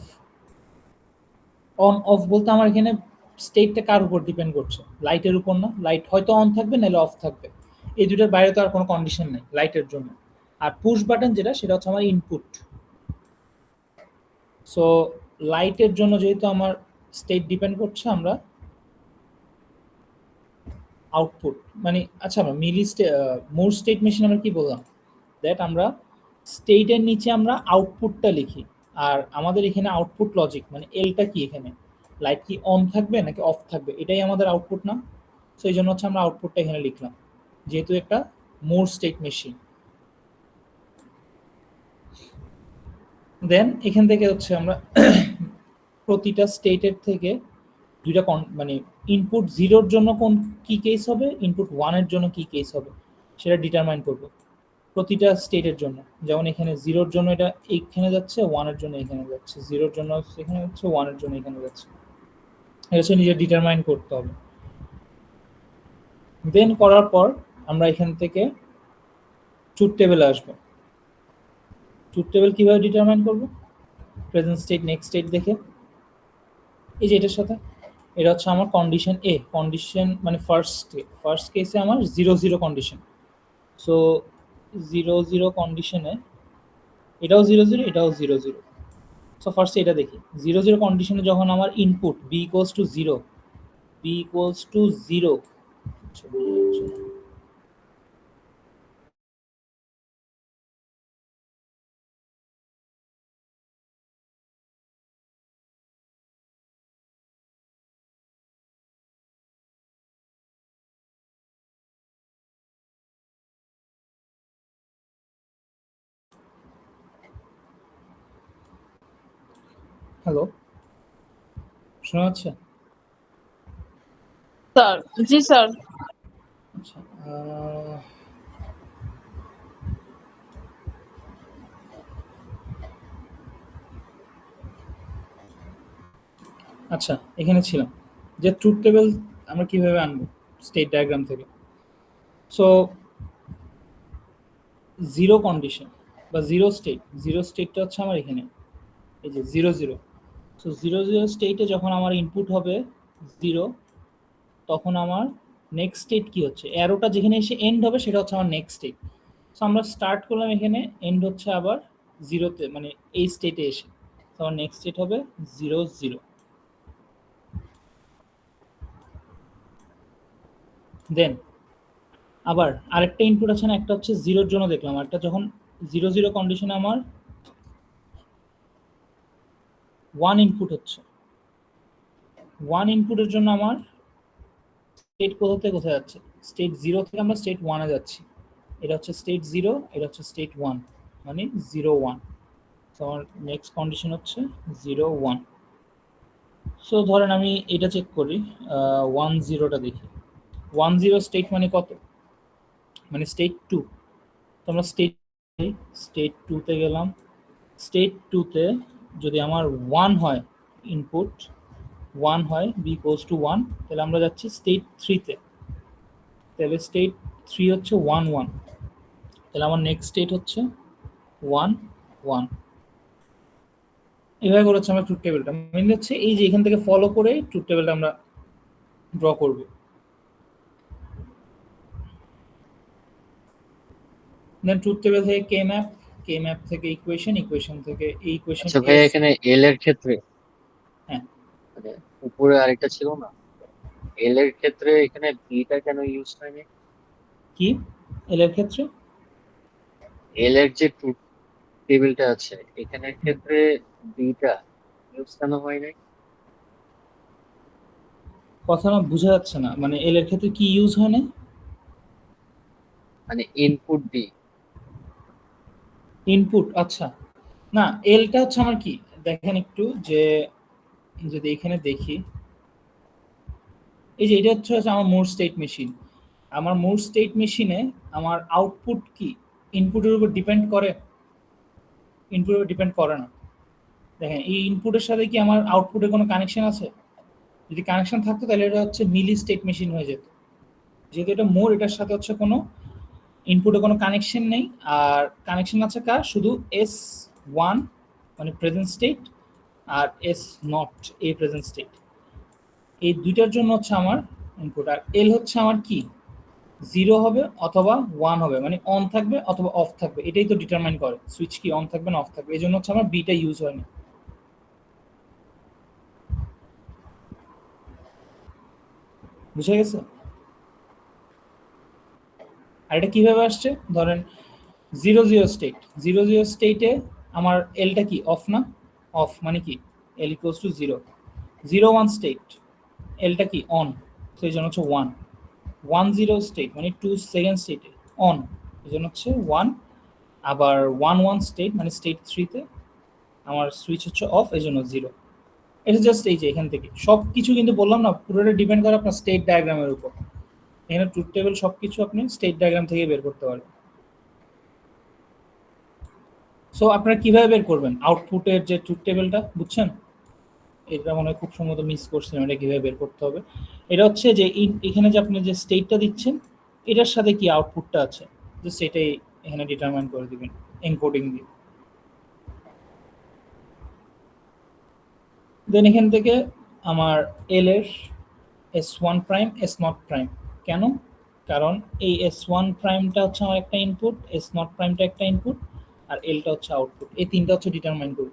অন অফ বলতে আমার এখানে স্টেটটা কার উপর ডিপেন্ড করছে, লাইটের উপর না। লাইট হয়তো অন থাকবে নাহলে অফ থাকবে, এই দুটোর বাইরে তো আর কোনো কন্ডিশন নেই লাইটের জন্য। আর পুশ বাটন যেটা, সেটা হচ্ছে আমার ইনপুট। সো লাইটের জন্য যেহেতু আমার স্টেট ডিপেন্ড করছে, আমরা আউটপুট মানে আচ্ছা আমরা মোর স্টেট মেশিন আমরা কি বললাম, দ্যাট আমরা স্টেটের নিচে আমরা আউটপুটটা লিখি। আর আমাদের এখানে আউটপুট লজিক মানে এলটা কি, এখানে লাইট কি অন থাকবে নাকি অফ থাকবে, এটাই আমাদের আউটপুট না। সো এই জন্য হচ্ছে আমরা আউটপুটটা এখানে লিখলাম, যেহেতু একটা মোর স্টেট মেশিন। দেন এখান থেকে হচ্ছে আমরা প্রতিটা স্টেটের থেকে দুইটা মানে ইনপুট 0-র জন্য কোন কি কেস হবে, ইনপুট 1-এর জন্য কি কেস হবে, সেটা ডিটারমাইন করব প্রতিটা স্টেটের জন্য। যেমন এখানে 0-র জন্য এটা এইখানে যাচ্ছে, 1-এর জন্য এখানে যাচ্ছে, 0-র জন্য এখানে যাচ্ছে, 1-এর জন্য এখানে যাচ্ছে। এটা হচ্ছে নিজে ডিটারমাইন করতে হবে। দেন করার পর আমরা এখান থেকে ট্রুথ টেবিলে আসবো। ট্রুথ টেবিল কিভাবে ডিটারমাইন করব, প্রেজেন্ট স্টেট নেক্সট স্টেট দেখে। এই যে এটার সাথে এটা হচ্ছে আমার কন্ডিশন এ, কন্ডিশন মানে ফার্স্ট কেসে আমার 0-0 কন্ডিশন। সো 0-0 কন্ডিশনে এটাও 0-0, এটাও 0-0। সো ফার্স্টে এটা দেখি, 0-0 কন্ডিশনে যখন আমার input b equals to 0, b equals to 0, hello শোনা যাচ্ছে? স্যার, জি স্যার। আচ্ছা আচ্ছা এখানে ছিলাম যে ট্রুথ টেবিল আমরা কিভাবে আনবো স্টেট ডায়াগ্রাম থেকে। সো 0 কন্ডিশন বা 0 স্টেটটা হচ্ছে আমার এখানে, এই যে 0-0। সো 0-0 স্টেটে যখন আমার ইনপুট হবে 0, তখন আমার নেক্সট স্টেট কি হচ্ছে, অ্যারোটা যেখানে এসে এন্ড হবে সেটা হচ্ছে আমার নেক্সট স্টেট। সো আমরা স্টার্ট করলাম এখানে, এন্ড হচ্ছে আবার 0-তে, মানে এই স্টেটে এসে। তো আমার নেক্সট স্টেট হবে 0-0। দেন আবার আরেকটা ইনপুট আছে না, একটা হচ্ছে 0-র জন্য দেখলাম, একটা যখন 0-0 কন্ডিশনে আমার 1 ইনপুট হচ্ছে, 1 ইনপুটের জন্য আমার স্টেট কোথা থেকে কোথায় যাচ্ছে, স্টেট 0 থেকে আমরা স্টেট 1-এ যাচ্ছি। এটা হচ্ছে স্টেট 0, এটা হচ্ছে স্টেট 1, মানে 0-1। তো আমার নেক্সট কন্ডিশন হচ্ছে 0-1। সো ধরেন আমি এটা চেক করি, 1-0টা দেখি। 1-0 স্টেট মানে কত, মানে স্টেট 2। তো আমরা স্টেট 2-তে গেলাম। স্টেট 2-তে যদি আমার 1 হয়, ইনপুট 1 হয়, b ইকুয়ালস টু 1, তাহলে আমরা যাচ্ছি স্টেট 3-তে। তাহলে স্টেট 3 হচ্ছে 1-1, তাহলে আমার নেক্সট স্টেট হচ্ছে 1-1। এভাবে করে হচ্ছে আমরা ট্রুথ টেবিলটা মেন হচ্ছে এই যে এখান থেকে ফলো করে ট্রুথ টেবিলটা আমরা ড্র করব। দেন ট্রুথ টেবিল থেকে কে ম্যাপ থেকে ইকুয়েশন থেকে এই ইকুয়েশন। আচ্ছা ভাই, এখানে এল এর ক্ষেত্রে হ্যাঁ মানে উপরে আরেকটা ছিল না, এল এর ক্ষেত্রে এখানে বিটা কেন ইউজ হয়নি? কি এল এর ক্ষেত্রে এল এর যে ট্রুথ টেবিলটা আছে এখানের ক্ষেত্রে বিটা ইউজ কেন হয় নাই? কথা না বোঝা যাচ্ছে না, মানে এল এর ক্ষেত্রে কি ইউজ হয় না, মানে ইনপুট বি। ইনপুট। আচ্ছা না, এলটা হচ্ছে আমার কি দেখেন একটু, যে যদি এখানে দেখি, এই যে এটা হচ্ছে আমার মোর স্টেট মেশিন, আমার মোর স্টেট মেশিনে আমার আউটপুট কি ইনপুটের উপর ডিপেন্ড করে? ইনপুটের উপর ডিপেন্ড করে না। দেখেন এই ইনপুটের সাথে কি আমার আউটপুটের কোনো কানেকশন আছে? যদি কানেকশন থাকতো তাহলে এটা হচ্ছে মিলি স্টেট মেশিন হয়ে যেত। যেহেতু এটা মোর, এটার সাথে হচ্ছে কোনো ইনপুটে কোনো কানেকশন নেই, আর কানেকশন আছে কার? শুধু S1 মানে প্রেজেন্ট স্টেট আর S0 এই প্রেজেন্ট স্টেট, এই দুইটার জন্য হচ্ছে আমার ইনপুট। আর এল হচ্ছে আমার কি, 0 হবে অথবা 1 হবে, মানে অন থাকবে অথবা অফ থাকবে, এটাই তো ডিটারমাইন করে সুইচ কি অন থাকবে না অফ থাকবে। এই জন্য হচ্ছে আমার বিটা ইউজ হয় না। বুঝে গেছে? আর এটা কিভাবে আসছে? ধরেন 0 0 স্টেট, 0 0 স্টেটে আমার এলটা কি অফ না? অফ মানে কি এল ইকুয়ালস টু 0। 0 1 স্টেট এলটা কি অন, তো এই জন্য হচ্ছে 1। 1 0 স্টেট মানে 2 সেকেন্ড স্টেটে অন, এই জন্য হচ্ছে 1। আবার 1 1 স্টেট মানে স্টেট 3তে আমার সুইচ হচ্ছে অফ, এই জন্য 0। এটা জাস্ট এই যে এখান থেকে সব কিছু কিন্তু বললাম না, পুরোটা ডিপেন্ড করে আপনার স্টেট ডায়াগ্রামের উপর। এখানে ট্রুথ টেবিল সব কিছু আপনি স্টেট ডায়াগ্রাম থেকে বের করতে পারবেন। সো আপনারা কিভাবে বের করবেন আউটপুটের যে ট্রুথ টেবিলটা, বুঝছেন? এটা মনে হয় খুব সম্ভবত মিস করছিলাম, এটা কিভাবে বের করতে হবে। এটা হচ্ছে যে এখানে যে আপনি যে স্টেটটা দিচ্ছেন এটার সাথে কি আউটপুটটা আছে, জাস্ট এটাই এখানে ডিটারমাইন করে দিবেন এনকোডিং দিয়ে। দেন এখান থেকে আমার এল এর S1 প্রাইম S0 প্রাইম কেন? কারণ এই S1 প্রাইমটা হচ্ছে আমার একটা ইনপুট, S0 প্রাইমটা একটা ইনপুট, আর এলটা হচ্ছে আউটপুট। এই তিনটা হচ্ছে ডিটারমাইন করব।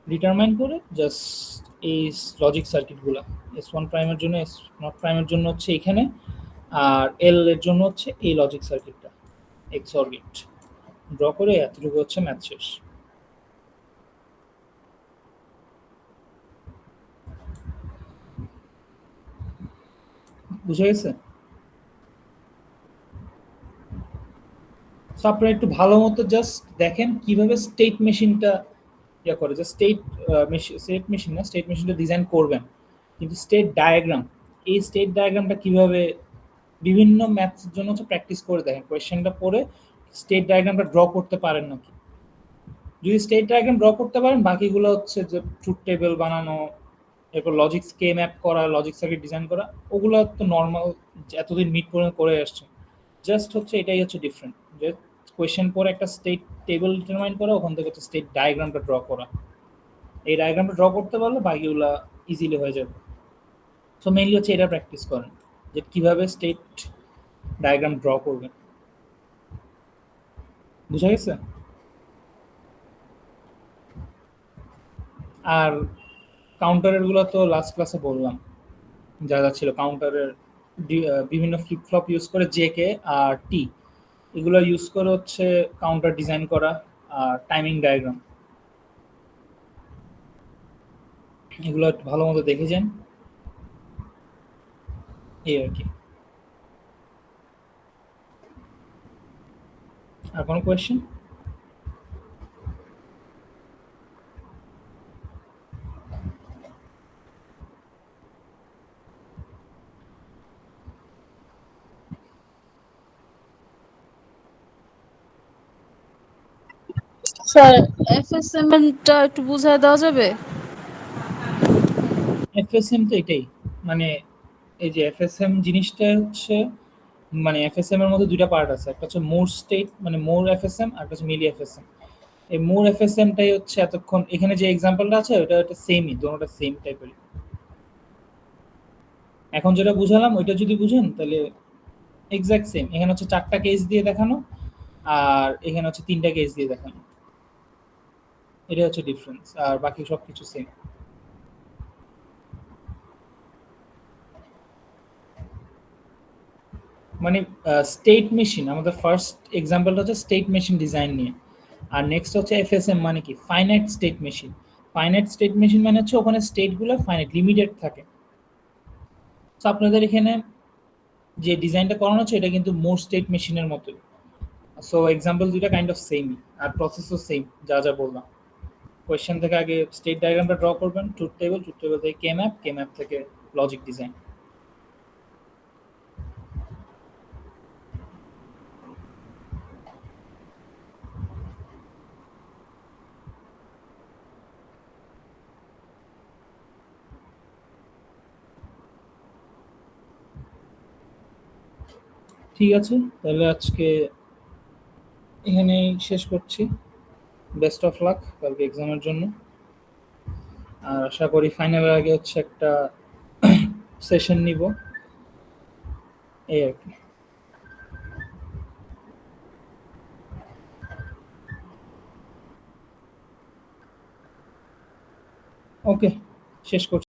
ডিটারমাইন করে জাস্ট এই লজিক সার্কিটগুলো S1 প্রাইমের জন্য S0 প্রাইমের জন্য হচ্ছে এখানে, আর এল এর জন্য হচ্ছে এই লজিক সার্কিটটা XOR গেট ড্র করে এতটুকু হচ্ছে ম্যাথ শেষ। বুঝে গেছে? সো আপনারা একটু ভালো মতো জাস্ট দেখেন কিভাবে স্টেট মেশিনটা ইয়া করে, যে স্টেট মেশিন না, স্টেট মেশিনটা ডিজাইন করবেন, কিন্তু স্টেট ডায়াগ্রাম, এই স্টেট ডায়াগ্রামটা কিভাবে বিভিন্ন ম্যাথসের জন্য হচ্ছে প্র্যাকটিস করে দেখেন, কোয়েশ্চেনটা পড়ে স্টেট ডায়াগ্রামটা ড্র করতে পারেন নাকি। যদি স্টেট ডায়াগ্রাম ড্র করতে পারেন, বাকিগুলো হচ্ছে যে ট্রুথ টেবিল বানানো, এরপর লজিক কে ম্যাপ করা, লজিক সার্কিট ডিজাইন করা, ওগুলো তো নর্মাল এতদিন মিট করে আসছে। জাস্ট হচ্ছে এটাই হচ্ছে ডিফারেন্ট, যে কোয়েশ্চেন পরে একটা স্টেট টেবিল ডিটারমাইন করা, ওখান থেকে হচ্ছে স্টেট ডায়াগ্রামটা ড্র করা। এই ডায়াগ্রামটা ড্র করতে পারলে বাকিগুলো ইজিলি হয়ে যাবে। সো মেইনলি হচ্ছে এটা প্র্যাকটিস করেন, যে কিভাবে স্টেট ডায়াগ্রাম ড্র করবেন। বুঝা গেছে? আর কাউন্টারের গুলো তো লাস্ট ক্লাসে বললাম, যা যা ছিল কাউন্টারের বিভিন্ন ফ্লিপ ফ্লপ ইউজ করে জেকে আর টি, এগুলো ইউজ করে হচ্ছে কাউন্টার ডিজাইন করা, আর টাইমিং ডায়াগ্রাম, এগুলো একটু ভালো মতো দেখে যান, এই আর কি। আর কোনো কোয়েশ্চেন? স্যার FSM টা একটু বুঝায় দেওয়া যাবে? এফএসএম তো এটাই, মানে এই যে এফএসএম জিনিসটা হচ্ছে, মানে এফএসএম এর মধ্যে দুইটা পার্ট আছে, একটা হচ্ছে মোর স্টেট মানে মোর এফএসএম, আর একটা হচ্ছে মিলি এফএসএম। এই মোর এফএসএমটাই হচ্ছে এতক্ষণ এখানে যে এক্সাম্পলটা আছে ওটা একটা সেমই, দুটোটা সেম টাইপের। এখন যেটা বুঝালাম ওইটা যদি বুঝেন তাহলে এক্সাক্ট সেম। এখানে হচ্ছে 4টা কেস দিয়ে দেখানো, আর এখানে হচ্ছে 3টা কেস দিয়ে দেখানো, এটা হচ্ছে ডিফারেন্স, আর বাকি সব কিছু সেম। মানে স্টেট মেশিন, আমাদের ফার্স্ট এক্সাম্পলটা হচ্ছে স্টেট মেশিন ডিজাইন নিয়ে, আর নেক্সট হচ্ছে এফএসএম মানে কি finite state machine. Finite state machine মানে হচ্ছে ওখানে স্টেটগুলো ফাইনাইট লিমিটেড থাকে। তো আপনাদের এখানে যে ডিজাইনটা করানো হচ্ছে এটা কিন্তু মোর স্টেট মেশিনের মতোই। সো এক্সাম্পল দুইটা কাইন্ড অফ সেম, আর প্রসেসও সেম, যা যা বললাম। কোয়েশ্চেন থেকে আগে স্টেট ডায়াগ্রামটা ড্র করবেন, ট্রুথ টেবিল থেকে কে ম্যাপ থেকে লজিক ডিজাইন। ঠিক আছে, তাহলে আজকে এখানেই শেষ করছি। বেস্ট অফ লাক কালকে এক্সামের জন্য। আর আশা করি ফাইনালের আগে হচ্ছে একটা সেশন নিব, এই আর কি। ওকে, শেষ করছি।